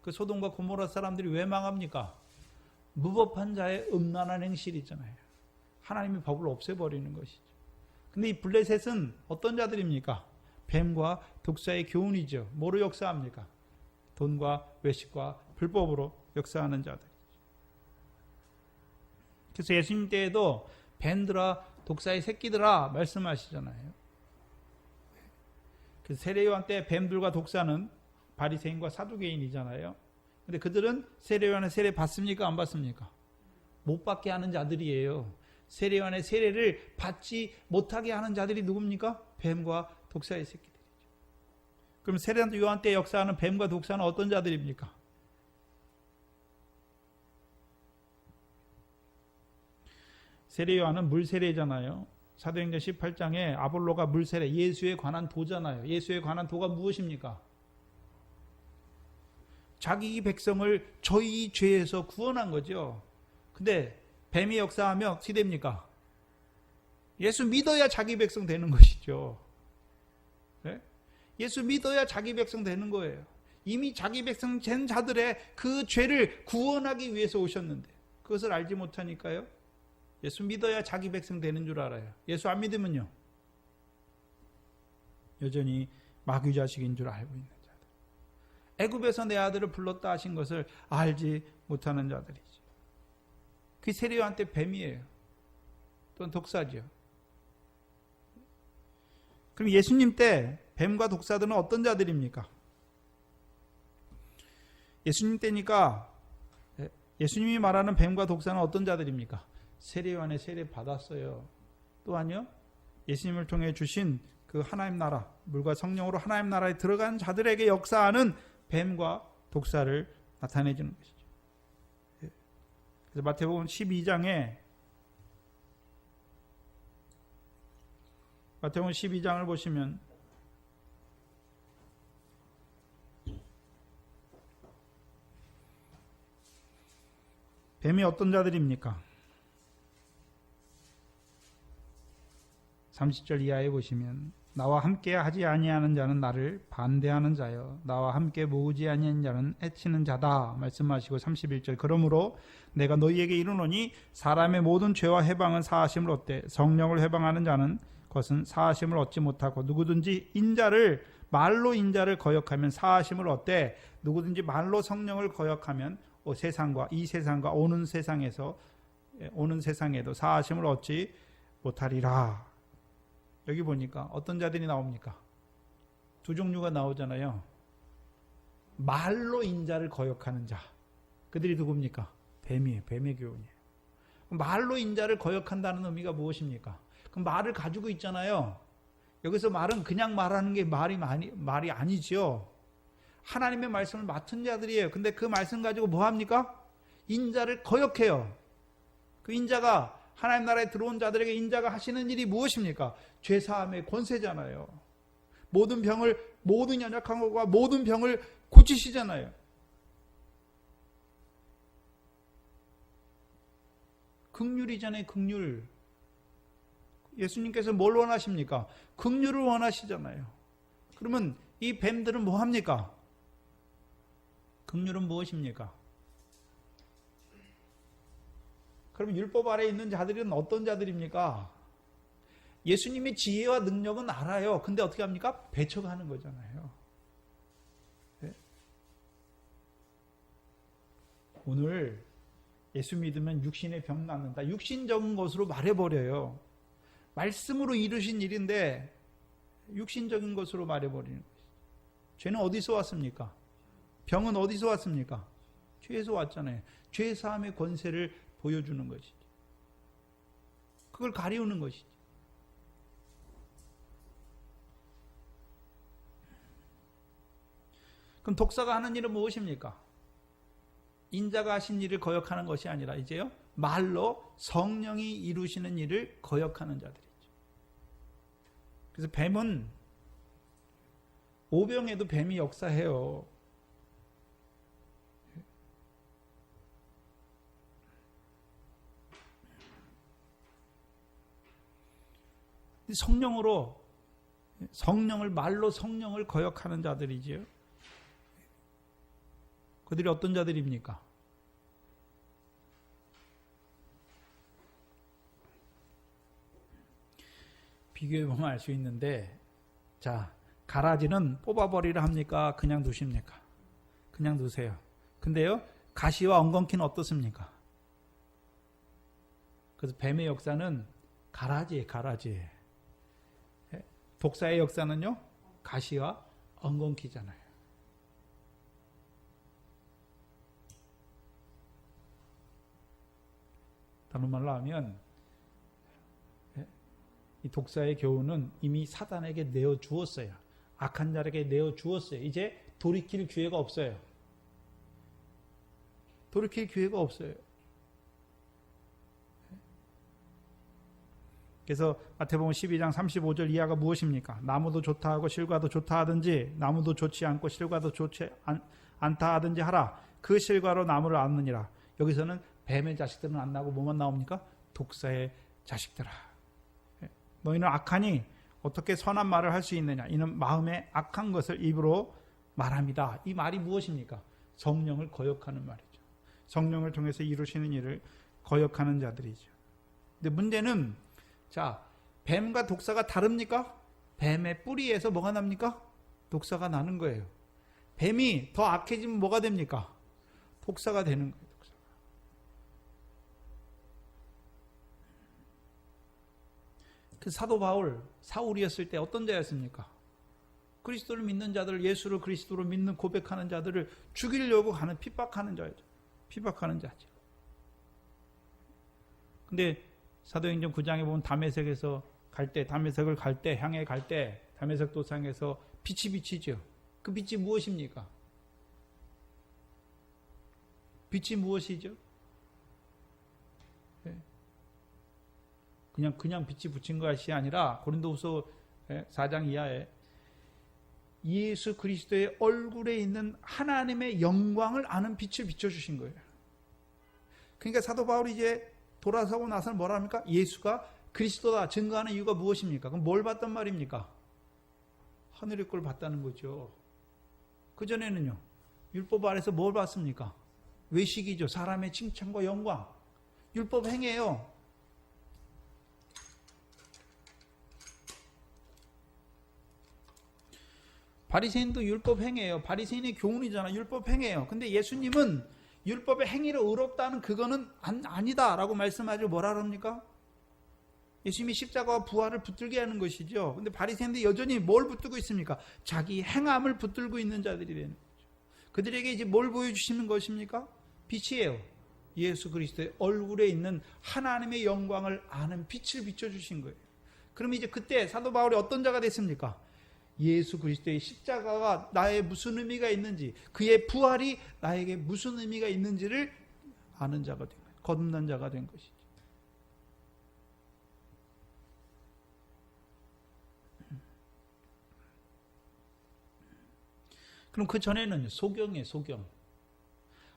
그 소돔과 고모라 사람들이 왜 망합니까? 무법한 자의 음란한 행실이 있잖아요. 하나님의 법을 없애버리는 것이죠. 근데 이 블레셋은 어떤 자들입니까? 뱀과 독사의 교훈이죠. 뭐로 역사합니까? 돈과 외식과 불법으로 역사하는 자들. 그래서 예수님 때에도 뱀들아 독사의 새끼들아 말씀하시잖아요. 그래서 세례요한 때 뱀들과 독사는 바리새인과 사두개인이잖아요. 근데 그들은 세례요한의 세례 받습니까? 안 받습니까? 못 받게 하는 자들이에요. 세례요한의 세례를 받지 못하게 하는 자들이 누굽니까? 뱀과 독사의 새끼들이죠. 그럼 세례요한 때 역사하는 뱀과 독사는 어떤 자들입니까? 세례요한은 물세례잖아요. 사도행전 18장에 아볼로가 물세례, 예수에 관한 도잖아요. 예수에 관한 도가 무엇입니까? 자기 백성을 저희 죄에서 구원한 거죠. 근데 뱀이 역사하며 어떻게 됩니까? 예수 믿어야 자기 백성 되는 것이죠. 네? 예수 믿어야 자기 백성 되는 거예요. 이미 자기 백성 된 자들의 그 죄를 구원하기 위해서 오셨는데 그것을 알지 못하니까요. 예수 믿어야 자기 백성 되는 줄 알아요. 예수 안 믿으면요. 여전히 마귀 자식인 줄 알고 있는 자들. 애굽에서 내 아들을 불렀다 하신 것을 알지 못하는 자들이죠. 그 세례요한 때 뱀이에요. 또는 독사죠. 그럼 예수님 때 뱀과 독사들은 어떤 자들입니까? 예수님 때니까 예수님이 말하는 뱀과 독사는 어떤 자들입니까? 세례요한의 세례 받았어요. 또한요, 예수님을 통해 주신 그 하나님 나라, 물과 성령으로 하나님 나라에 들어간 자들에게 역사하는 뱀과 독사를 나타내 주는 것이죠. 그래서 마태복음 12장에 마태복음 12장을 보시면 뱀이 어떤 자들입니까? 30절 이하에 보시면 나와 함께 하지 아니하는 자는 나를 반대하는 자여 나와 함께 모으지 아니하는 자는 해치는 자다 말씀하시고 31절 그러므로 내가 너희에게 이르노니 사람의 모든 죄와 해방은 사하심을 얻되 성령을 해방하는 자는 것은 사하심을 얻지 못하고 누구든지 인자를 말로 인자를 거역하면 사하심을 얻되 누구든지 말로 성령을 거역하면 이 세상과 오는 세상에도 사하심을 얻지 못하리라. 여기 보니까 어떤 자들이 나옵니까? 두 종류가 나오잖아요. 말로 인자를 거역하는 자. 그들이 누굽니까? 뱀이에요. 뱀의 교훈이에요. 말로 인자를 거역한다는 의미가 무엇입니까? 그럼 말을 가지고 있잖아요. 여기서 말은 그냥 말하는 게 말이 아니죠. 하나님의 말씀을 맡은 자들이에요. 근데 그 말씀 가지고 뭐 합니까? 인자를 거역해요. 그 인자가 하나님 나라에 들어온 자들에게 인자가 하시는 일이 무엇입니까? 죄사함의 권세잖아요. 모든 연약한 것과 모든 병을 고치시잖아요. 긍휼이잖아요. 긍휼. 예수님께서 뭘 원하십니까? 긍휼을 원하시잖아요. 그러면 이 뱀들은 뭐 합니까? 긍휼은 무엇입니까? 그럼 율법 아래에 있는 자들은 어떤 자들입니까? 예수님의 지혜와 능력은 알아요. 근데 어떻게 합니까? 배척하는 거잖아요. 네? 오늘 예수 믿으면 육신의 병 낫는다. 육신적인 것으로 말해버려요. 말씀으로 이루신 일인데 육신적인 것으로 말해버리는 거예요. 죄는 어디서 왔습니까? 병은 어디서 왔습니까? 죄에서 왔잖아요. 죄 사함의 권세를 보여주는 것이지. 그걸 가리우는 것이지. 그럼 독사가 하는 일은 무엇입니까? 인자가 하신 일을 거역하는 것이 아니라 이제요, 말로 성령이 이루시는 일을 거역하는 자들이죠. 그래서 뱀은 오병에도 뱀이 역사해요. 말로 성령을 거역하는 자들이지요. 그들이 어떤 자들입니까? 비교해보면 알 수 있는데, 자, 가라지는 뽑아버리라 합니까? 그냥 두십니까? 그냥 두세요. 근데요, 가시와 엉겅퀴는 어떻습니까? 그래서 뱀의 역사는 가라지예요. 독사의 역사는요, 가시와 엉겅퀴잖아요. 다른 말로 하면 이 독사의 교훈은 이미 사단에게 내어주었어요. 악한 자에게 내어주었어요. 이제 돌이킬 기회가 없어요. 돌이킬 기회가 없어요. 그래서 마태복음 12장 35절 이하가 무엇입니까? 나무도 좋다 하고 실과도 좋다 하든지 나무도 좋지 않고 실과도 좋지 않다 하든지 하라. 그 실과로 나무를 아느니라. 여기서는 뱀의 자식들은 안 나오고 뭐만 나옵니까? 독사의 자식들아. 너희는 악하니 어떻게 선한 말을 할 수 있느냐? 이는 마음에 악한 것을 입으로 말합니다. 이 말이 무엇입니까? 성령을 거역하는 말이죠. 성령을 통해서 이루시는 일을 거역하는 자들이죠. 근데 문제는, 자, 뱀과 독사가 다릅니까? 뱀의 뿌리에서 뭐가 납니까? 독사가 나는 거예요. 뱀이 더 악해지면 뭐가 됩니까? 독사가 되는 거예요. 그 사도 바울, 사울이었을 때 어떤 자였습니까? 그리스도를 믿는 자들, 예수를 그리스도로 믿는 고백하는 자들을 죽이려고 하는 핍박하는 자죠. 핍박하는 자죠. 근데 사도행전 9장에 보면 다메섹을 갈 때, 향해 갈 때, 다메섹 도상에서 빛이 비치죠. 그 빛이 무엇입니까? 빛이 무엇이죠? 그냥 빛이 붙인 것이 아니라 고린도후서 4장 이하에 예수 그리스도의 얼굴에 있는 하나님의 영광을 아는 빛을 비춰주신 거예요. 그러니까 사도 바울이 이제 돌아서고 나서는 뭐라 합니까? 예수가 그리스도다 증거하는 이유가 무엇입니까? 그럼 뭘 봤단 말입니까? 하늘의 걸 봤다는 거죠. 그전에는요, 율법 아래서 뭘 봤습니까? 외식이죠. 사람의 칭찬과 영광. 율법 행해요. 바리새인도 율법 행해요. 바리새인의 교훈이잖아. 율법 행해요. 근데 예수님은 율법의 행위로 의롭다는 그거는 아니다라고 말씀하죠. 뭐라 그럽니까? 예수님이 십자가와 부활을 붙들게 하는 것이죠. 근데 바리새인들이 여전히 뭘 붙들고 있습니까? 자기 행함을 붙들고 있는 자들이 되는 거죠. 그들에게 이제 뭘 보여주시는 것입니까? 빛이에요. 예수 그리스도의 얼굴에 있는 하나님의 영광을 아는 빛을 비춰주신 거예요. 그러면 이제 그때 사도 바울이 어떤 자가 됐습니까? 예수 그리스도의 십자가가 나의 무슨 의미가 있는지, 그의 부활이 나에게 무슨 의미가 있는지를 아는 자가 된 거예요. 거듭난 자가 된 것이죠. 그럼 그 전에는 소경이에요. 소경.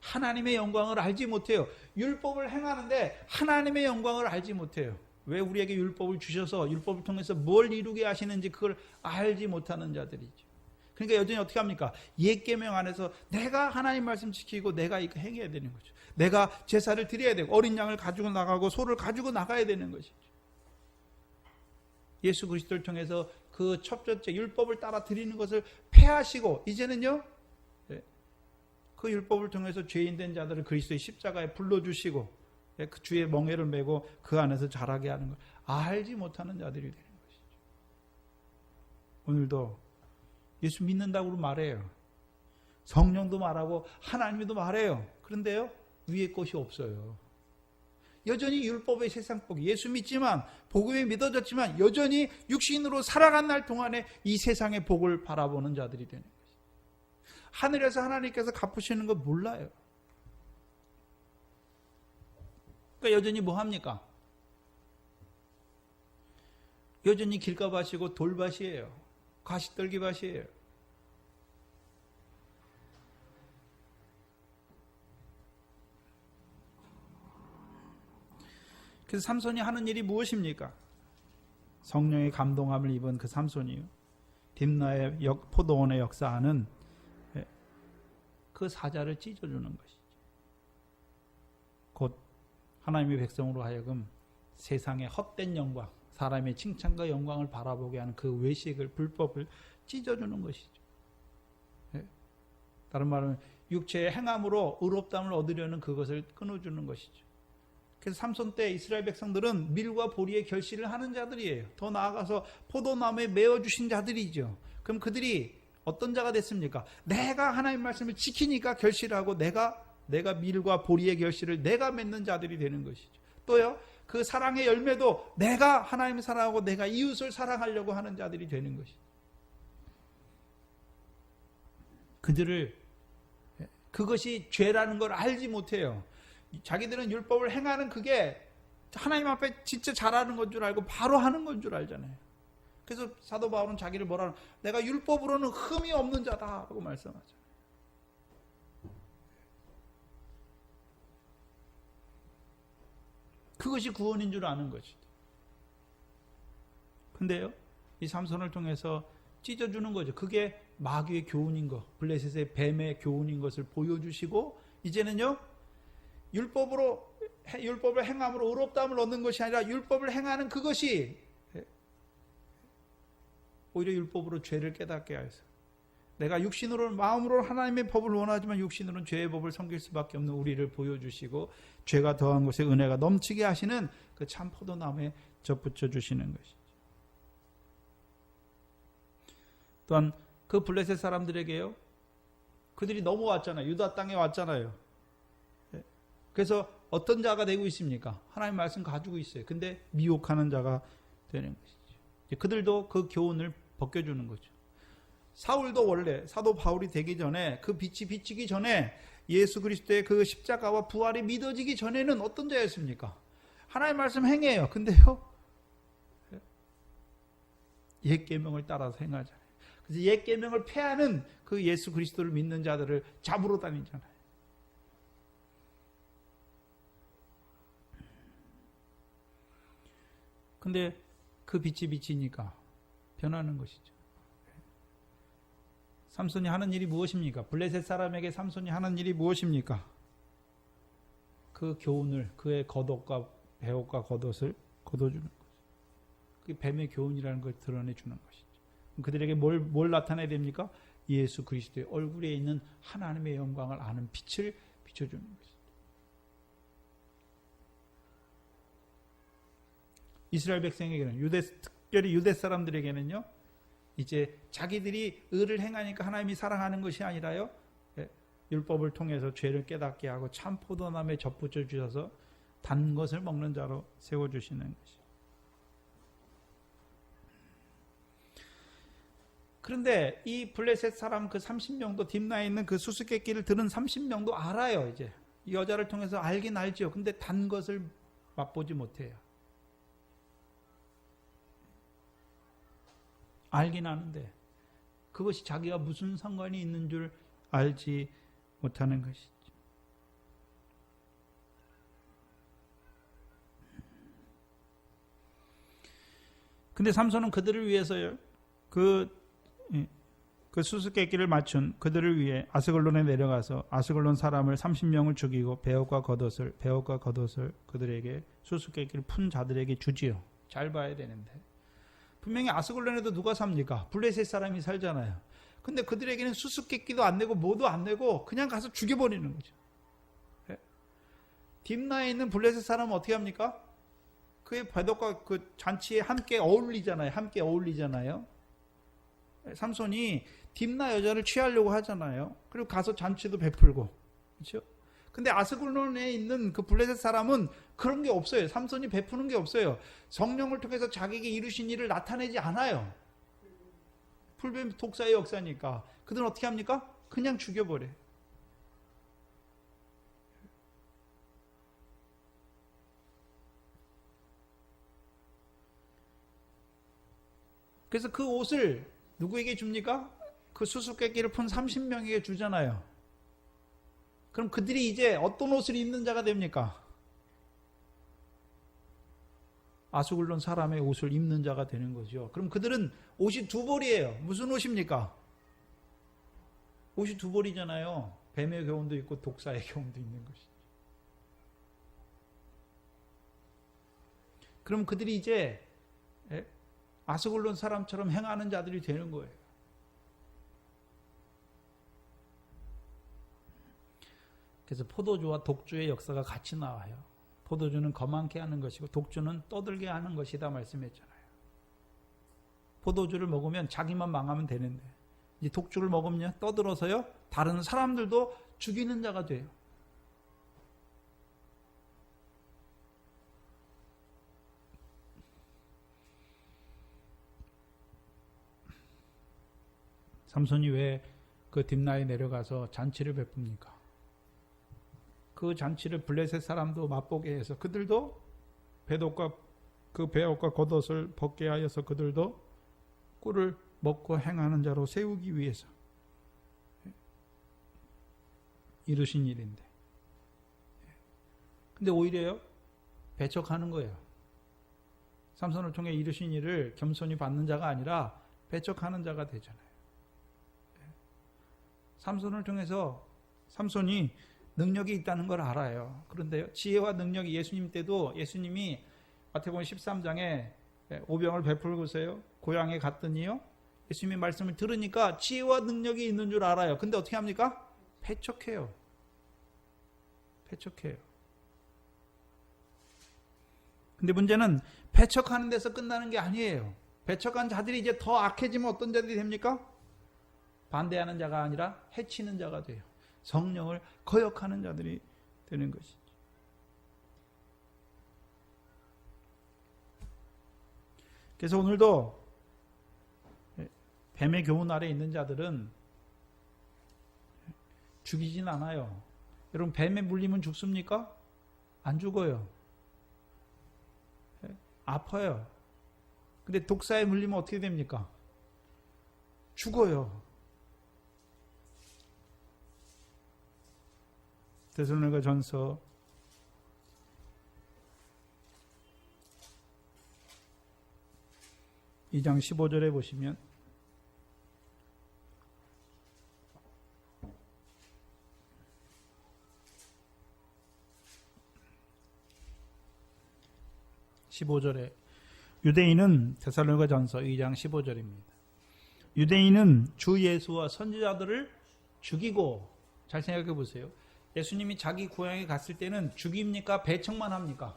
하나님의 영광을 알지 못해요. 율법을 행하는데 하나님의 영광을 알지 못해요. 왜 우리에게 율법을 주셔서 율법을 통해서 뭘 이루게 하시는지 그걸 알지 못하는 자들이죠. 그러니까 여전히 어떻게 합니까? 옛 계명 안에서 내가 하나님 말씀 지키고 내가 이거 행해야 되는 거죠. 내가 제사를 드려야 되고 어린 양을 가지고 나가고 소를 가지고 나가야 되는 것이죠. 예수 그리스도를 통해서 그 첫 번째 율법을 따라 드리는 것을 폐하시고 이제는요, 그 율법을 통해서 죄인 된 자들을 그리스도의 십자가에 불러주시고 그 주의 멍에를 메고 그 안에서 자라게 하는 걸 알지 못하는 자들이 되는 것이죠. 오늘도 예수 믿는다고 말해요. 성령도 말하고 하나님도 말해요. 그런데요, 위에 것이 없어요. 여전히 율법의 세상복, 예수 믿지만 복음이 믿어졌지만 여전히 육신으로 살아간 날 동안에 이 세상의 복을 바라보는 자들이 되는 것이죠. 하늘에서 하나님께서 갚으시는 거 몰라요. 그러니까 여전히 뭐 합니까? 여전히 길가밭이고 돌밭이에요. 가시떨기밭이에요. 그래서 삼손이 하는 일이 무엇입니까? 성령의 감동함을 입은 그 삼손이요, 딥나의 포도원에 역사하는 그 사자를 찢어주는 것이죠. 곧 하나님의 백성으로 하여금 세상의 헛된 영광, 사람의 칭찬과 영광을 바라보게 하는 그 외식을, 불법을 찢어주는 것이죠. 다른 말은 육체의 행함으로 의롭다함을 얻으려는 그것을 끊어주는 것이죠. 그래서 삼손 때 이스라엘 백성들은 밀과 보리의 결실을 하는 자들이에요. 더 나아가서 포도나무에 메어주신 자들이죠. 그럼 그들이 어떤 자가 됐습니까? 내가 하나님 말씀을 지키니까 결실하고 내가 밀과 보리의 결실을 내가 맺는 자들이 되는 것이죠. 또요, 그 사랑의 열매도 내가 하나님을 사랑하고 내가 이웃을 사랑하려고 하는 자들이 되는 것이죠. 그것이 죄라는 걸 알지 못해요. 자기들은 율법을 행하는 그게 하나님 앞에 진짜 잘하는 건 줄 알고 바로 하는 건 줄 알잖아요. 그래서 사도 바울은 자기를 뭐라 하는, 내가 율법으로는 흠이 없는 자다라고 말씀하죠. 그것이 구원인 줄 아는 것이죠. 근데요, 이 삼손을 통해서 찢어주는 거죠. 그게 마귀의 교훈인 것, 블레셋의 뱀의 교훈인 것을 보여주시고, 이제는요, 율법을 행함으로 의롭다함을 얻는 것이 아니라 율법을 행하는 그것이 오히려 율법으로 죄를 깨닫게 하여서, 내가 육신으로는, 마음으로 하나님의 법을 원하지만 육신으로는 죄의 법을 섬길 수밖에 없는 우리를 보여주시고 죄가 더한 곳에 은혜가 넘치게 하시는 그 참 포도나무에 접붙여 주시는 것이죠. 또한 그 블레셋 사람들에게요, 그들이 넘어왔잖아요. 유다 땅에 왔잖아요. 그래서 어떤 자가 되고 있습니까? 하나님 말씀 가지고 있어요. 근데 미혹하는 자가 되는 것이죠. 그들도 그 교훈을 벗겨주는 거죠. 사울도 원래 사도 바울이 되기 전에, 그 빛이 비치기 전에, 예수 그리스도의 그 십자가와 부활이 믿어지기 전에는 어떤 자였습니까? 하나님 말씀 행해요. 근데요, 옛 계명을 따라서 행하잖아요. 그래서 옛 계명을 폐하는 그 예수 그리스도를 믿는 자들을 잡으러 다니잖아요. 근데 그 빛이 비치니까 변하는 것이죠. 삼손이 하는 일이 무엇입니까? 블레셋 사람에게 삼손이 하는 일이 무엇입니까? 그 교훈을, 그의 겉옷과 배옷과 겉옷을 걷어주는 거죠. 그게 뱀의 교훈이라는 걸 드러내주는 것이죠. 그들에게 뭘 나타내야 됩니까? 예수 그리스도의 얼굴에 있는 하나님의 영광을 아는 빛을 비춰주는 것입니다. 이스라엘 백성에게는 특별히 유대 사람들에게는요, 이제 자기들이 의를 행하니까 하나님이 사랑하는 것이 아니라요, 율법을 통해서 죄를 깨닫게 하고 참 포도남에 접붙여 주셔서 단 것을 먹는 자로 세워주시는 것이죠. 그런데 이 블레셋 사람 그 30명도 딥나에 있는 그 수수께끼를 들은 30명도 알아요. 이제 이 여자를 통해서 알긴 알죠. 근데 단 것을 맛보지 못해요. 알긴 아는데 그것이 자기가 무슨 상관이 있는 줄 알지 못하는 것이죠. 근데 삼손은 그들을 위해서요, 그 수수께끼를 맞춘 그들을 위해 아스글론에 내려가서 아스글론 사람을 30명을 죽이고 배옷과 겉옷을 그들에게 수수께끼를 푼 자들에게 주지요. 잘 봐야 되는데 분명히 아스글론에도 누가 삽니까? 블레셋 사람이 살잖아요. 근데 그들에게는 수수께끼도 안 내고 뭐도 안 내고 그냥 가서 죽여버리는 거죠. 딥나에 있는 블레셋 사람은 어떻게 합니까? 그의 배옷과 그 잔치에 함께 어울리잖아요. 삼손이 딥나 여자를 취하려고 하잖아요. 그리고 가서 잔치도 베풀고, 그렇죠? 근데 아스글론에 있는 그 블레셋 사람은 그런 게 없어요. 삼손이 베푸는 게 없어요. 성령을 통해서 자기에게 이루신 일을 나타내지 않아요. 풀뱀 독사의 역사니까. 그들은 어떻게 합니까? 그냥 죽여버려요. 그래서 그 옷을 누구에게 줍니까? 그 수수께끼를 푼 30명에게 주잖아요. 그럼 그들이 이제 어떤 옷을 입는 자가 됩니까? 아스글론 사람의 옷을 입는 자가 되는 거죠. 그럼 그들은 옷이 두 벌이에요. 무슨 옷입니까? 옷이 두 벌이잖아요. 뱀의 교훈도 있고 독사의 교훈도 있는 것이죠. 그럼 그들이 이제 아스글론 사람처럼 행하는 자들이 되는 거예요. 그래서 포도주와 독주의 역사가 같이 나와요. 포도주는 거만케 하는 것이고 독주는 떠들게 하는 것이다 말씀했잖아요. 포도주를 먹으면 자기만 망하면 되는데 이제 독주를 먹으면 떠들어서요 다른 사람들도 죽이는 자가 돼요. 삼손이 왜 그 딥나에 내려가서 잔치를 베풉니까? 그 잔치를 블레셋 사람도 맛보게 해서 그들도 배옷과 겉옷을 벗게 하여서 그들도 꿀을 먹고 행하는 자로 세우기 위해서 이루신 일인데, 근데 오히려요 배척하는 거예요. 삼손을 통해 이루신 일을 겸손히 받는 자가 아니라 배척하는 자가 되잖아요. 삼손을 통해서 삼손이 능력이 있다는 걸 알아요. 그런데 지혜와 능력이 예수님 때도 예수님이 마태복음 13장에 오병을 베풀고서요 고향에 갔더니요 예수님의 말씀을 들으니까 지혜와 능력이 있는 줄 알아요. 근데 어떻게 합니까? 배척해요. 근데 문제는 배척하는 데서 끝나는 게 아니에요. 배척한 자들이 이제 더 악해지면 어떤 자들이 됩니까? 반대하는 자가 아니라 해치는 자가 돼요. 성령을 거역하는 자들이 되는 것이죠. 그래서 오늘도 뱀의 교훈 아래 있는 자들은 죽이진 않아요. 여러분 뱀에 물리면 죽습니까? 안 죽어요. 아파요. 근데 독사에 물리면 어떻게 됩니까? 죽어요. 데살로니가 전서 2장 15절에 보시면 유대인은 데살로니가 전서 2장 15절입니다. 유대인은 주 예수와 선지자들을 죽이고, 잘 생각해 보세요. 예수님이 자기 고향에 갔을 때는 죽입니까? 배척만 합니까?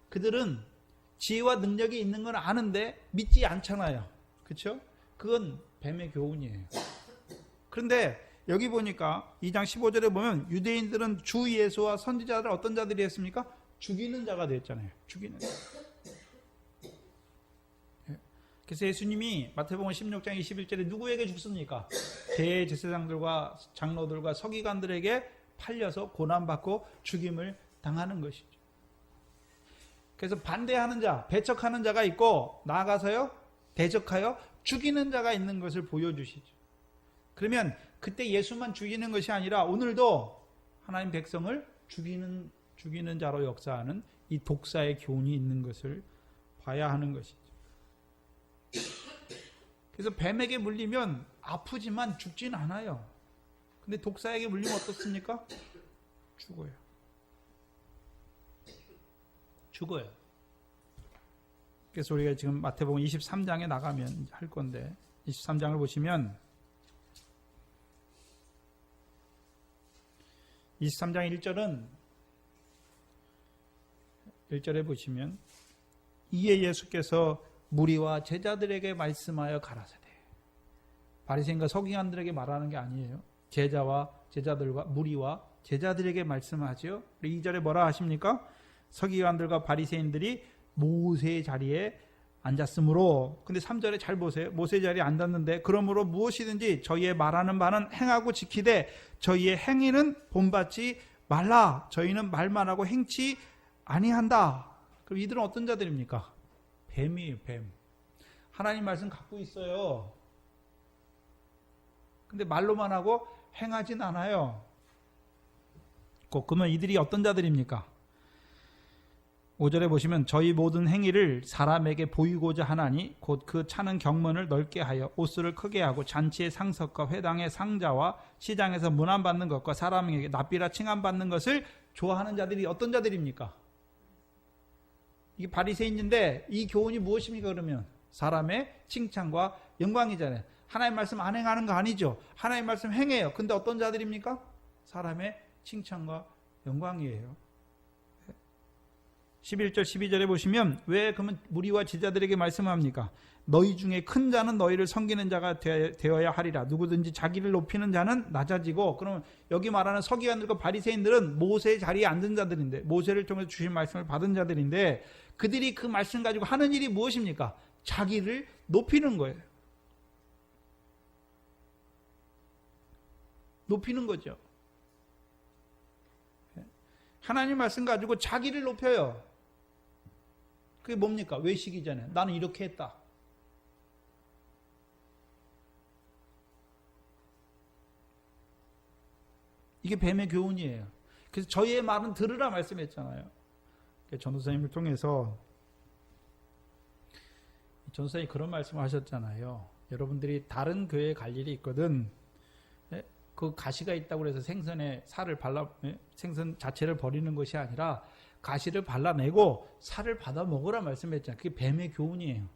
그들은 지혜와 능력이 있는 건 아는데 믿지 않잖아요. 그렇죠? 그건 뱀의 교훈이에요. 그런데 여기 보니까 2장 15절에 보면 유대인들은 주 예수와 선지자들 어떤 자들이 했습니까? 죽이는 자가 됐잖아요. 죽이는 자. 그래서 예수님이 마태복음 16장 21절에 누구에게 죽습니까? 대제사장들과 장로들과 서기관들에게 팔려서 고난받고 죽임을 당하는 것이죠. 그래서 반대하는 자, 배척하는 자가 있고 나아가서요 대적하여 죽이는 자가 있는 것을 보여주시죠. 그러면 그때 예수만 죽이는 것이 아니라 오늘도 하나님 백성을 죽이는 자로 역사하는 이 독사의 교훈이 있는 것을 봐야 하는 것이죠. 그래서 뱀에게 물리면 아프지만 죽진 않아요. 근데 독사에게 물리면 어떻습니까? 죽어요. 죽어요. 그래서 우리가 지금 마태복음 23장에 나가면 할 건데 23장을 보시면 23장 1절에 보시면 이에 예수께서 무리와 제자들에게 말씀하여 가라사대. 바리새인과 서기관들에게 말하는 게 아니에요. 제자들과 무리와 제자들에게 말씀하죠. 2절에 뭐라 하십니까? 서기관들과 바리새인들이 모세의 자리에 앉았으므로. 근데 3절에 잘 보세요. 모세의 자리에 앉았는데 그러므로 무엇이든지 저희의 말하는 바는 행하고 지키되 저희의 행위는 본받지 말라. 저희는 말만 하고 행치 아니한다. 그럼 이들은 어떤 자들입니까? 뱀이에요. 뱀. 하나님 말씀 갖고 있어요. 근데 말로만 하고 행하진 않아요. 그러면 이들이 어떤 자들입니까? 5절에 보시면 저희 모든 행위를 사람에게 보이고자 하나니 곧 그 차는 경문을 넓게 하여 옷수를 크게 하고 잔치의 상석과 회당의 상자와 시장에서 문안받는 것과 사람에게 납비라 칭함받는 것을 좋아하는 자들이 어떤 자들입니까? 이게 바리새인인데 이 교훈이 무엇입니까? 그러면 사람의 칭찬과 영광이잖아요. 하나님 말씀 안 행하는 거 아니죠. 하나님 말씀 행해요. 근데 어떤 자들입니까? 사람의 칭찬과 영광이에요. 11절 12절에 보시면 왜 그러면 무리와 제자들에게 말씀합니까? 너희 중에 큰 자는 너희를 섬기는 자가 되어야 하리라. 누구든지 자기를 높이는 자는 낮아지고. 그러면 여기 말하는 서기관들과 바리새인들은 모세의 자리에 앉은 자들인데, 모세를 통해서 주신 말씀을 받은 자들인데, 그들이 그 말씀 가지고 하는 일이 무엇입니까? 자기를 높이는 거예요. 높이는 거죠. 하나님 말씀 가지고 자기를 높여요. 그게 뭡니까? 외식이잖아요. 나는 이렇게 했다. 이게 뱀의 교훈이에요. 그래서 저희의 말은 들으라 말씀했잖아요. 전도사님을 통해서 전도사님이 그런 말씀을 하셨잖아요. 여러분들이 다른 교회에 갈 일이 있거든. 그 가시가 있다고 해서 생선에 살을 생선 자체를 버리는 것이 아니라 가시를 발라내고 살을 받아 먹으라 말씀했잖아요. 그게 뱀의 교훈이에요.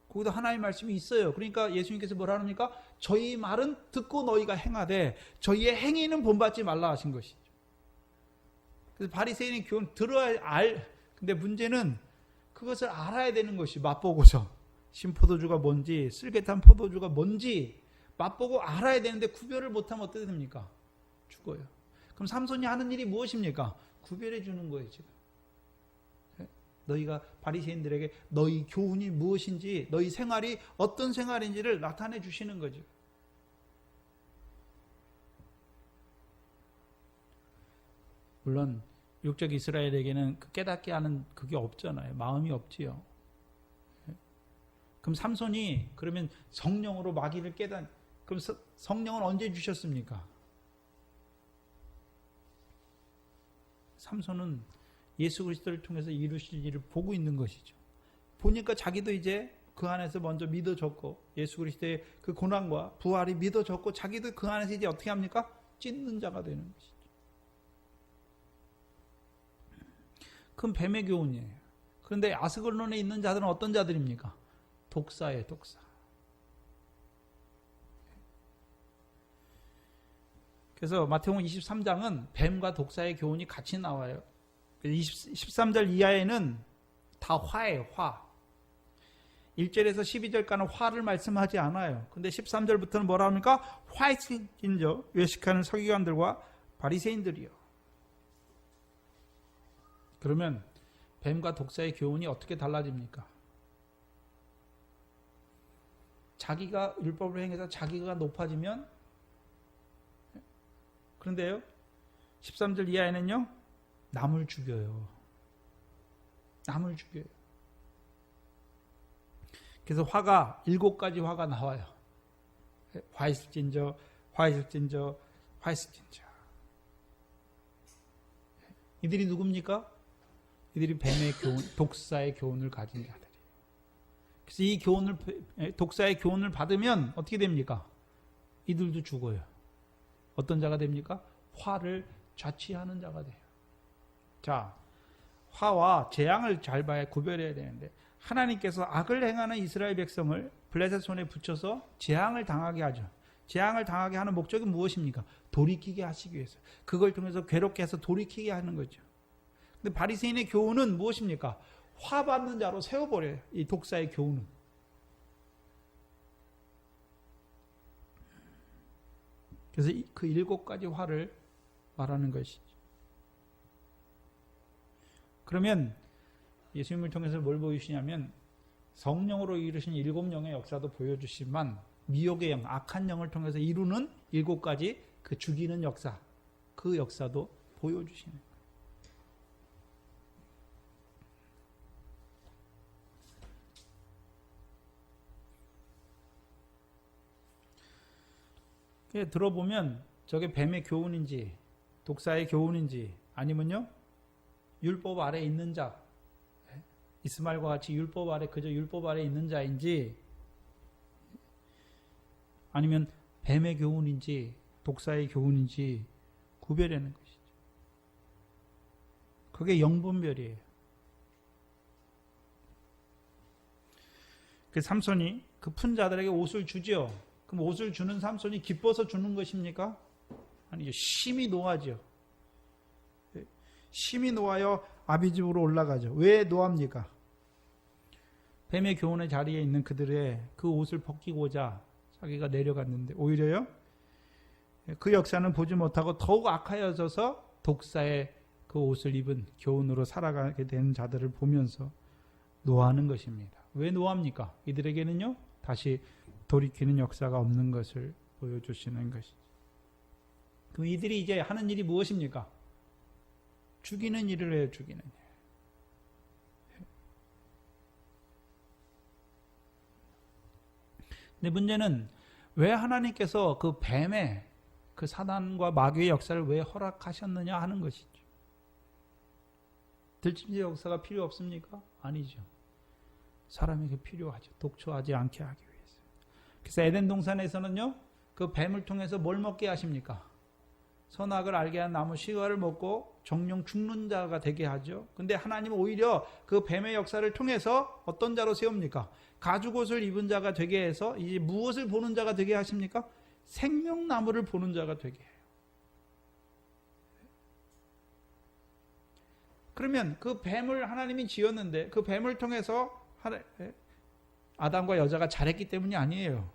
거기도 하나님의 말씀이 있어요. 그러니까 예수님께서 뭐라 합니까? 저희 말은 듣고 너희가 행하되 저희의 행위는 본받지 말라 하신 것이죠. 그래서 바리새인의 교훈 들어야 근데 문제는 그것을 알아야 되는 것이 맛보고서 신포도주가 뭔지 쓸개탄 포도주가 뭔지 맛보고 알아야 되는데 구별을 못하면 어떻게 됩니까? 죽어요. 그럼 삼손이 하는 일이 무엇입니까? 구별해 주는 거예요. 지금 너희가 바리새인들에게 너희 교훈이 무엇인지, 너희 생활이 어떤 생활인지를 나타내 주시는 거죠. 물론 육적 이스라엘에게는 깨닫게 하는 그게 없잖아요. 마음이 없지요. 그럼 삼손이 그러면 성령으로 마귀를 그럼 성령은 언제 주셨습니까? 삼손은 예수 그리스도를 통해서 이루실 일을 보고 있는 것이죠. 보니까 자기도 이제 그 안에서 먼저 믿어졌고 예수 그리스도의 그 고난과 부활이 믿어졌고 자기도 그 안에서 이제 어떻게 합니까? 찢는 자가 되는 것이죠. 그건 뱀의 교훈이에요. 그런데 아스글론에 있는 자들은 어떤 자들입니까? 독사예요, 독사. 그래서 마태복음 23장은 뱀과 독사의 교훈이 같이 나와요. 13절 이하에는 다 화예요, 화. 1절에서 12절까지는 화를 말씀하지 않아요. 근데 13절부터는 뭐라 합니까? 화이트진저 외식하는 서기관들과 바리새인들이요. 그러면 뱀과 독사의 교훈이 어떻게 달라집니까? 자기가 율법을 행해서 자기가 높아지면, 그런데요 13절 이하에는요 남을 죽여요. 남을 죽여요. 그래서 화가 7가지 화가 나와요. 화이슬진저, 화이슬진저, 화이슬진저. 이들이 누굽니까? 이들이 뱀의 교훈, 독사의 교훈을 가진 자들이에요. 그래서 이 교훈을, 독사의 교훈을 받으면 어떻게 됩니까? 이들도 죽어요. 어떤 자가 됩니까? 화를 자취하는 자가 돼요. 자, 화와 재앙을 잘 봐야 구별해야 되는데, 하나님께서 악을 행하는 이스라엘 백성을 블레셋 손에 붙여서 재앙을 당하게 하죠. 재앙을 당하게 하는 목적이 무엇입니까? 돌이키게 하시기 위해서. 그걸 통해서 괴롭게 해서 돌이키게 하는 거죠. 근데 바리새인의 교훈은 무엇입니까? 화 받는 자로 세워버려요. 이 독사의 교훈은. 그래서 그 7가지 화를 말하는 것이죠. 그러면 예수님을 통해서 뭘 보여주시냐면 성령으로 이루신 7영의 역사도 보여주시지만 미혹의 영, 악한 영을 통해서 이루는 7가지 그 죽이는 역사, 그 역사도 보여주시는 거예요. 들어보면 저게 뱀의 교훈인지 독사의 교훈인지 아니면요 율법 아래 있는 자, 이스마엘과 같이 율법 아래 그저 율법 아래 있는 자인지 아니면 뱀의 교훈인지 독사의 교훈인지 구별하는 것이죠. 그게 영분별이에요. 그 삼손이 그 푼 자들에게 옷을 주죠. 그럼 옷을 주는 삼손이 기뻐서 주는 것입니까? 아니죠. 심히 노하죠. 심히 노하여 아비 집으로 올라가죠. 왜 노합니까? 뱀의 교훈의 자리에 있는 그들의 그 옷을 벗기고자 자기가 내려갔는데 오히려요 그 역사는 보지 못하고 더욱 악하여져서 독사의 그 옷을 입은 교훈으로 살아가게 되는 자들을 보면서 노하는 것입니다. 왜 노합니까? 이들에게는요 다시 돌이키는 역사가 없는 것을 보여주시는 것이죠. 그럼 이들이 이제 하는 일이 무엇입니까? 죽이는 일을 해요. 죽이는 일. 근데 문제는 왜 하나님께서 그 뱀의 그 사단과 마귀의 역사를 왜 허락하셨느냐 하는 것이죠. 들짐승의 역사가 필요 없습니까? 아니죠. 사람에게 필요하죠. 독초하지 않게 하기 위해서. 그래서 에덴 동산에서는요 그 뱀을 통해서 뭘 먹게 하십니까? 선악을 알게 한 나무 씨가를 먹고 정령 죽는 자가 되게 하죠. 근데 하나님은 오히려 그 뱀의 역사를 통해서 어떤 자로 세웁니까? 가죽옷을 입은 자가 되게 해서 이제 무엇을 보는 자가 되게 하십니까? 생명나무를 보는 자가 되게 해요. 그러면 그 뱀을 하나님이 지었는데 그 뱀을 통해서 아담과 여자가 잘했기 때문이 아니에요.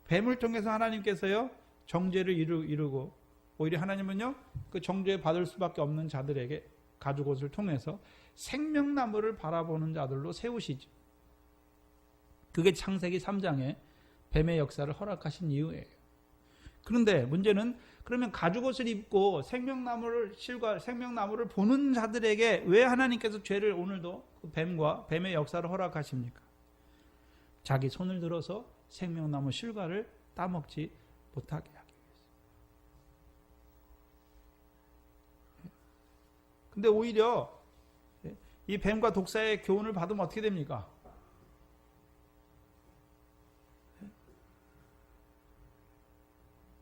뱀을 통해서 하나님께서요 정죄를 이루고 오히려 하나님은요 그 정죄 받을 수밖에 없는 자들에게 가죽옷을 통해서 생명나무를 바라보는 자들로 세우시죠. 그게 창세기 3장에 뱀의 역사를 허락하신 이유예요. 그런데 문제는 그러면 가죽옷을 입고 생명나무를 보는 자들에게 왜 하나님께서 죄를 오늘도 그 뱀의 역사를 허락하십니까? 자기 손을 들어서 생명나무 실과를 따먹지 못하게 하기 위해서. 근데 오히려 이 뱀과 독사의 교훈을 받으면 어떻게 됩니까?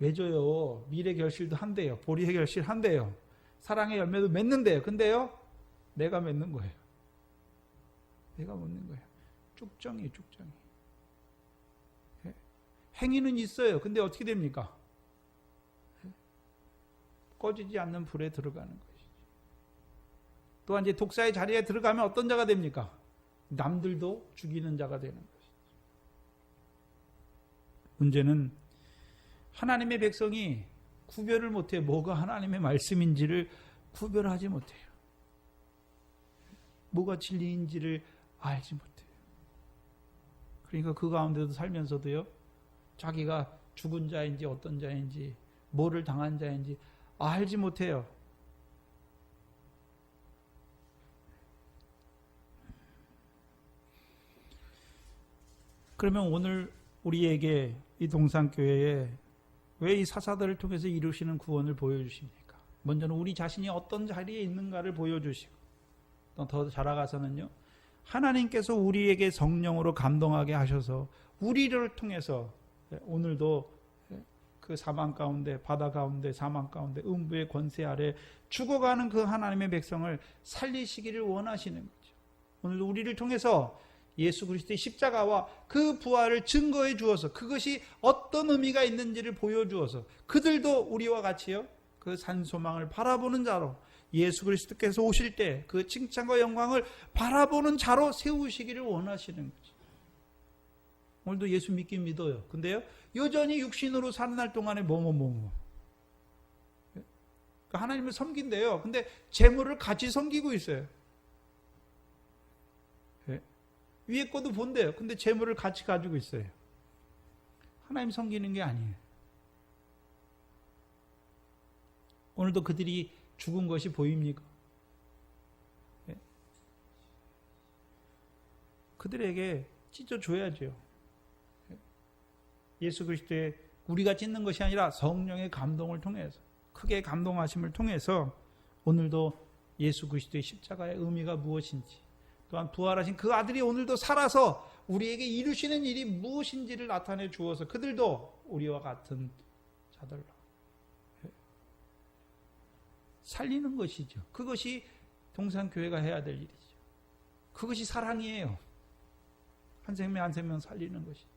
맺어요. 미래 결실도 한대요. 보리의 결실 한대요. 사랑의 열매도 맺는데요. 근데요, 내가 맺는 거예요. 내가 맺는 거예요. 쭉정이. 행위는 있어요. 근데 어떻게 됩니까? 꺼지지 않는 불에 들어가는 것이죠. 또한 이제 독사의 자리에 들어가면 어떤 자가 됩니까? 남들도 죽이는 자가 되는 것이죠. 문제는 하나님의 백성이 구별을 못해요. 뭐가 하나님의 말씀인지를 구별하지 못해요. 뭐가 진리인지를 알지 못해요. 그러니까 그 가운데도 살면서도요, 자기가 죽은 자인지 어떤 자인지 뭐를 당한 자인지 알지 못해요. 그러면 오늘 우리에게 이 동산교회에 왜 이 사사들을 통해서 이루시는 구원을 보여주십니까? 먼저는 우리 자신이 어떤 자리에 있는가를 보여주시고, 또 더 자라가서는요, 하나님께서 우리에게 성령으로 감동하게 하셔서 우리를 통해서 오늘도 그 사망 가운데, 바다 가운데, 사망 가운데, 음부의 권세 아래 죽어가는 그 하나님의 백성을 살리시기를 원하시는 거죠. 오늘도 우리를 통해서 예수 그리스도의 십자가와 그 부활을 증거해 주어서 그것이 어떤 의미가 있는지를 보여주어서 그들도 우리와 같이요, 그 산소망을 바라보는 자로, 예수 그리스도께서 오실 때 그 칭찬과 영광을 바라보는 자로 세우시기를 원하시는 거죠. 오늘도 예수 믿긴 믿어요. 근데요, 여전히 육신으로 사는 날 동안에 그러니까 하나님을 섬긴대요. 근데 재물을 같이 섬기고 있어요. 위에 것도 본대요. 근데 재물을 같이 가지고 있어요. 하나님 섬기는 게 아니에요. 오늘도 그들이 죽은 것이 보입니까? 그들에게 찢어줘야죠. 예수 그리스도의 우리가 찢는 것이 아니라 성령의 감동을 통해서, 크게 감동하심을 통해서 오늘도 예수 그리스도의 십자가의 의미가 무엇인지, 또한 부활하신 그 아들이 오늘도 살아서 우리에게 이루시는 일이 무엇인지를 나타내 주어서 그들도 우리와 같은 자들로 살리는 것이죠. 그것이 동산교회가 해야 될 일이죠. 그것이 사랑이에요. 한 생명 한 생명 살리는 것이죠.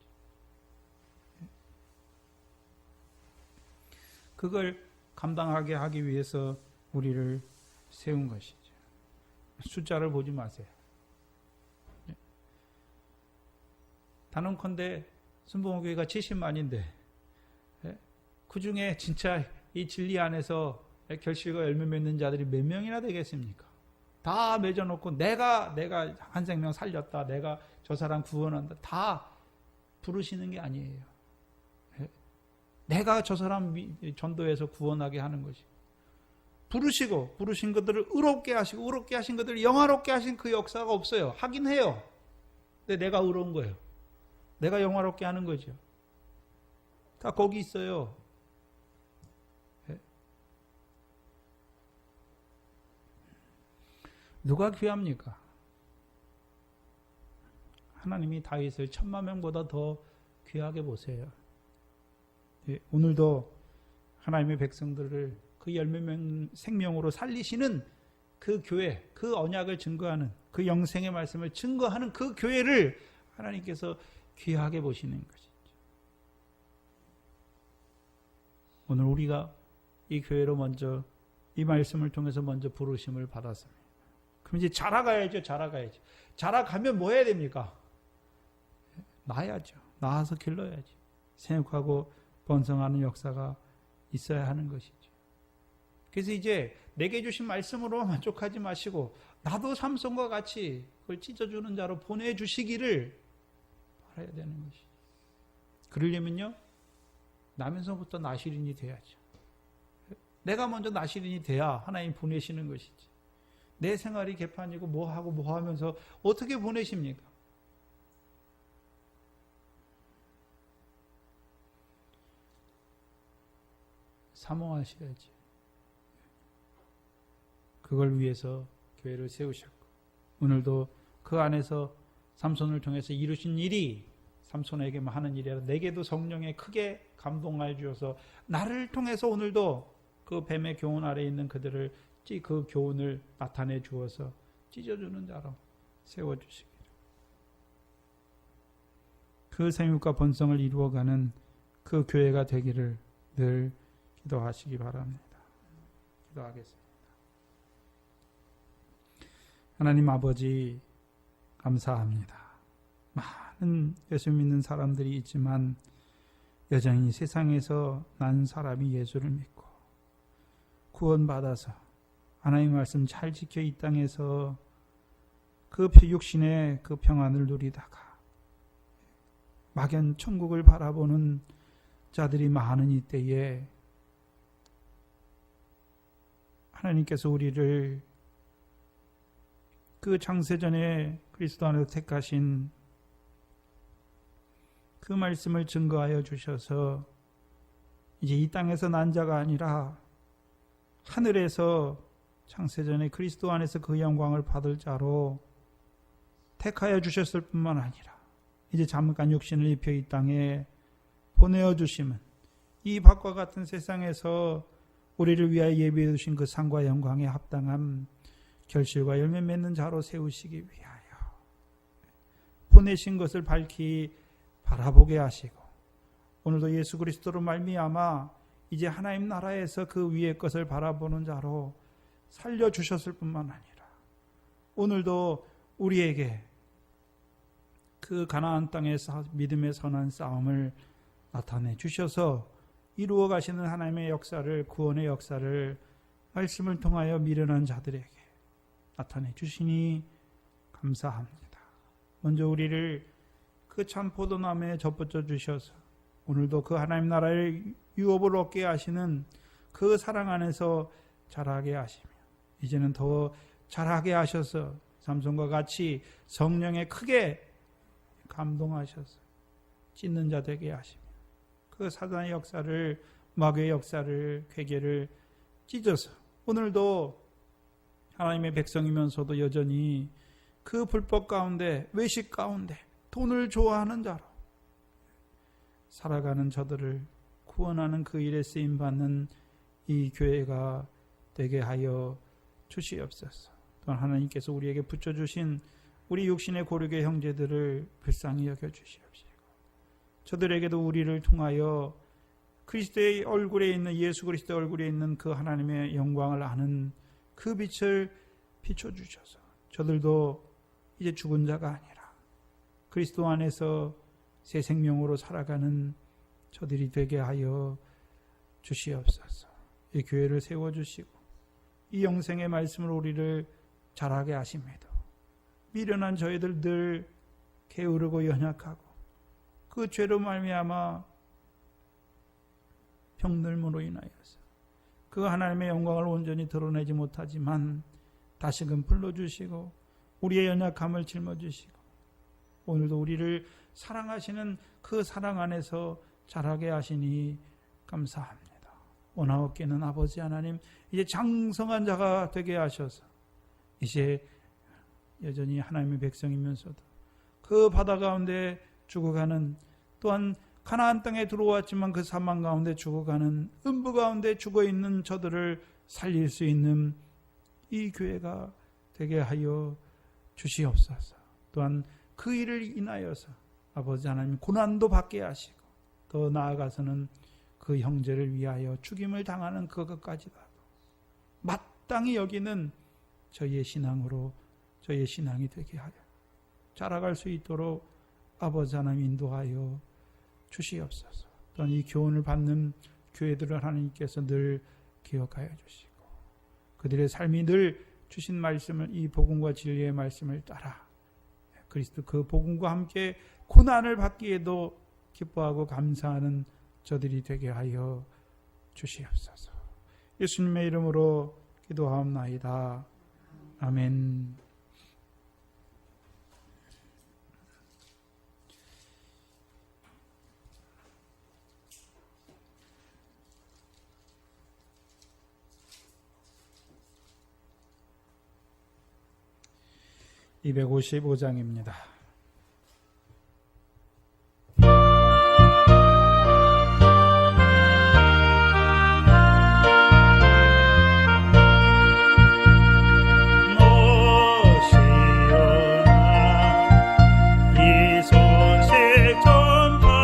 그걸 감당하게 하기 위해서 우리를 세운 것이죠. 숫자를 보지 마세요. 단언컨대 순복음교회가 70만인데 그 중에 진짜 이 진리 안에서 결실과 열매 맺는 자들이 몇 명이나 되겠습니까? 다 맺어놓고 내가 한 생명 살렸다, 내가 저 사람 구원한다, 다 부르시는 게 아니에요. 내가 저 사람 전도해서 구원하게 하는 것이, 부르시고 부르신 것들을 의롭게 하시고 의롭게 하신 것들을 영화롭게 하신 그 역사가 없어요. 하긴 해요. 근데 내가 의로운 거예요. 내가 영화롭게 하는 거죠. 다 거기 있어요. 누가 귀합니까? 하나님이 다윗을 1000만 명보다 더 귀하게 보세요. 오늘도 하나님의 백성들을 그 열매 생명으로 살리시는 그 교회, 그 언약을 증거하는, 그 영생의 말씀을 증거하는 그 교회를 하나님께서 귀하게 보시는 것이죠. 오늘 우리가 이 교회로 먼저 이 말씀을 통해서 먼저 부르심을 받았습니다. 그럼 이제 자라가야죠. 자라가면 뭐 해야 됩니까? 낳아야죠. 낳아서 길러야죠. 생육하고 번성하는 역사가 있어야 하는 것이죠. 그래서 이제 내게 주신 말씀으로 만족하지 마시고 나도 삼손과 같이 그걸 찢어주는 자로 보내주시기를 바라야 되는 것이죠. 그러려면요, 나면서부터 나시린이 돼야죠. 내가 먼저 나시린이 돼야 하나님 보내시는 것이지. 내 생활이 개판이고 뭐하고 뭐 하면서 어떻게 보내십니까? 사모하셔야지. 그걸 위해서 교회를 세우셨고, 오늘도 그 안에서 삼손을 통해서 이루신 일이 삼손에게만 하는 일이 아니라 내게도 성령에 크게 감동하여 주셔서 나를 통해서 오늘도 그 뱀의 교훈 아래에 있는 그들을, 그 교훈을 나타내 주어서 찢어주는 자로 세워주시기를. 그 생육과 번성을 이루어가는 그 교회가 되기를 늘 기도하시기 바랍니다. 기도하겠습니다. 하나님 아버지, 감사합니다. 많은 예수 믿는 사람들이 있지만 여전히 세상에서 난 사람이 예수를 믿고 구원받아서 하나님의 말씀 잘 지켜 이 땅에서 그 육신의 그 평안을 누리다가 막연 천국을 바라보는 자들이 많은 이때에 하나님께서 우리를 그 창세전에 그리스도 안에서 택하신 그 말씀을 증거하여 주셔서 이제 이 땅에서 난 자가 아니라 하늘에서 창세전에 그리스도 안에서 그 영광을 받을 자로 택하여 주셨을 뿐만 아니라 이제 잠깐 육신을 입혀 이 땅에 보내어 주심은 이 밖과 같은 세상에서 우리를 위하여 예비해 두신 그 상과 영광에 합당한 결실과 열매 맺는 자로 세우시기 위하여 보내신 것을 밝히 바라보게 하시고 오늘도 예수 그리스도로 말미암아 이제 하나님 나라에서 그 위의 것을 바라보는 자로 살려주셨을 뿐만 아니라 오늘도 우리에게 그 가나안 땅에서 믿음의 선한 싸움을 나타내 주셔서 이루어 가시는 하나님의 역사를, 구원의 역사를 말씀을 통하여 미련한 자들에게 나타내 주시니 감사합니다. 먼저 우리를 그 참 포도나무에 접붙여 주셔서 오늘도 그 하나님 나라의 유업을 얻게 하시는 그 사랑 안에서 자라게 하시며 이제는 더 자라게 하셔서 삼손과 같이 성령에 크게 감동하셔서 찢는 자 되게 하시며 그 사단의 역사를, 마귀의 역사를, 괴계를 찢어서 오늘도 하나님의 백성이면서도 여전히 그 불법 가운데, 외식 가운데 돈을 좋아하는 자로 살아가는 저들을 구원하는 그 일에 쓰임받는 이 교회가 되게 하여 주시옵소서. 또한 하나님께서 우리에게 붙여주신 우리 육신의 고륙의 형제들을 불쌍히 여겨주시옵시고 저들에게도 우리를 통하여 그리스도의 얼굴에 있는, 예수 그리스도의 얼굴에 있는 그 하나님의 영광을 아는 그 빛을 비춰주셔서 저들도 이제 죽은 자가 아니라 그리스도 안에서 새 생명으로 살아가는 저들이 되게 하여 주시옵소서. 이 교회를 세워주시고 이 영생의 말씀으로 우리를 자라게 하십니다. 미련한 저희들 늘 게으르고 연약하고 그 죄로 말미암아 병들므로 인하여서 그 하나님의 영광을 온전히 드러내지 못하지만 다시금 불러주시고 우리의 연약함을 짊어주시고 오늘도 우리를 사랑하시는 그 사랑 안에서 자라게 하시니 감사합니다. 오나옵게는 아버지 하나님 이제 장성한 자가 되게 하셔서 이제 여전히 하나님의 백성이면서도 그 바다 가운데 죽어가는, 또한 가나안 땅에 들어왔지만 그 사망 가운데 죽어가는, 음부 가운데 죽어있는 저들을 살릴 수 있는 이 교회가 되게 하여 주시옵소서. 또한 그 일을 인하여서 아버지 하나님 고난도 받게 하시고 더 나아가서는 그 형제를 위하여 죽임을 당하는 그것까지도 마땅히 여기는 저희의 신앙으로 저희의 신앙이 되게 하여 자라갈 수 있도록 아버지 하나님 인도하여 주시옵소서. 또한 이 교훈을 받는 교회들을 하나님께서 늘 기억하여 주시고 그들의 삶이 늘 주신 말씀을, 이 복음과 진리의 말씀을 따라 그리스도 그 복음과 함께 고난을 받기에도 기뻐하고 감사하는 저들이 되게 하여 주시옵소서. 예수님의 이름으로 기도하옵나이다. 아멘. (255장입니다) 이 소식 전파하라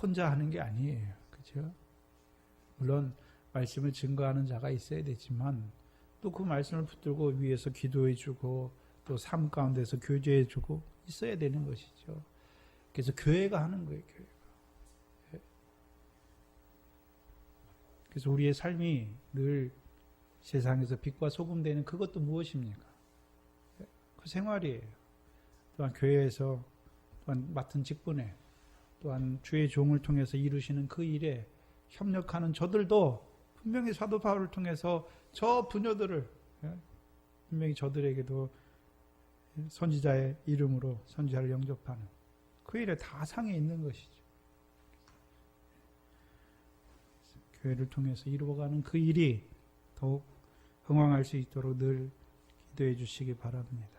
혼자 하는 게 아니에요. 그죠? 물론 말씀을 증거하는 자가 있어야 되지만 또 그 말씀을 붙들고 위에서 기도해주고 또 삶 가운데서 교제해주고 있어야 되는 것이죠. 그래서 교회가 하는 거예요. 교회가. 그래서 우리의 삶이 늘 세상에서 빛과 소금 되는 그것도 무엇입니까? 그 생활이에요. 또한 교회에서 또한 맡은 직분에 또한 주의 종을 통해서 이루시는 그 일에 협력하는 저들도 분명히 사도 바울을 통해서 저 부녀들을 분명히 저들에게도 선지자의 이름으로 선지자를 영접하는 그 일에 다 상해 있는 것이죠. 교회를 통해서 이루어가는 그 일이 더욱 흥왕할 수 있도록 늘 기도해 주시기 바랍니다.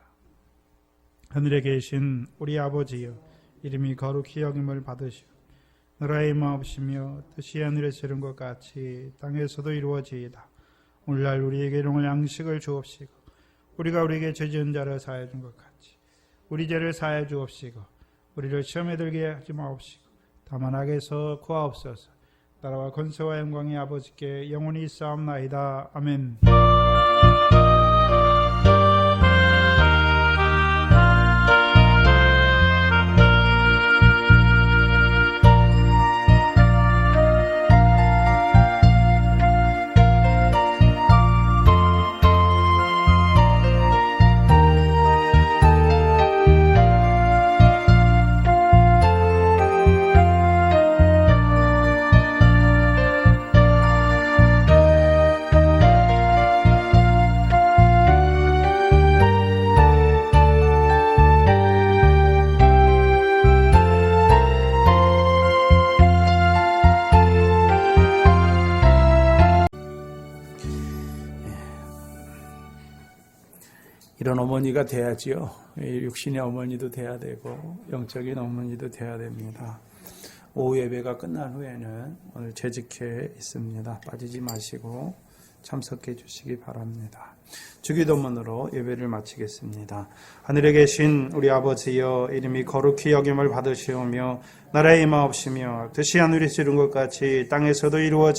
하늘에 계신 우리 아버지여, 이름이 거룩히 여김을 받으시고 나라의 마옵시며 뜻이 하늘에서 이룬 것 같이 땅에서도 이루어지이다. 오늘날 우리에게 일용할 양식을 주옵시고 우리가 우리에게 죄 지은 자를 사하여 준 것 같이 우리 죄를 사하여 주옵시고 우리를 시험에 들게 하지 마옵시고 다만 악에서 구하옵소서. 나라와 권세와 영광이 아버지께 영원히 있사옵나이다. 아멘. 이런 어머니가 돼야지요. 육신의 어머니도 돼야 되고 영적인 어머니도 돼야 됩니다. 오후 예배가 끝난 후에는 오늘 재직회 있습니다. 빠지지 마시고 참석해 주시기 바랍니다. 주기도문으로 예배를 마치겠습니다. 하늘에 계신 우리 아버지여, 이름이 거룩히 여김을 받으시오며 나라의 임하옵시며 뜻이 하늘에서 이룬 것 같이 땅에서도 이루어지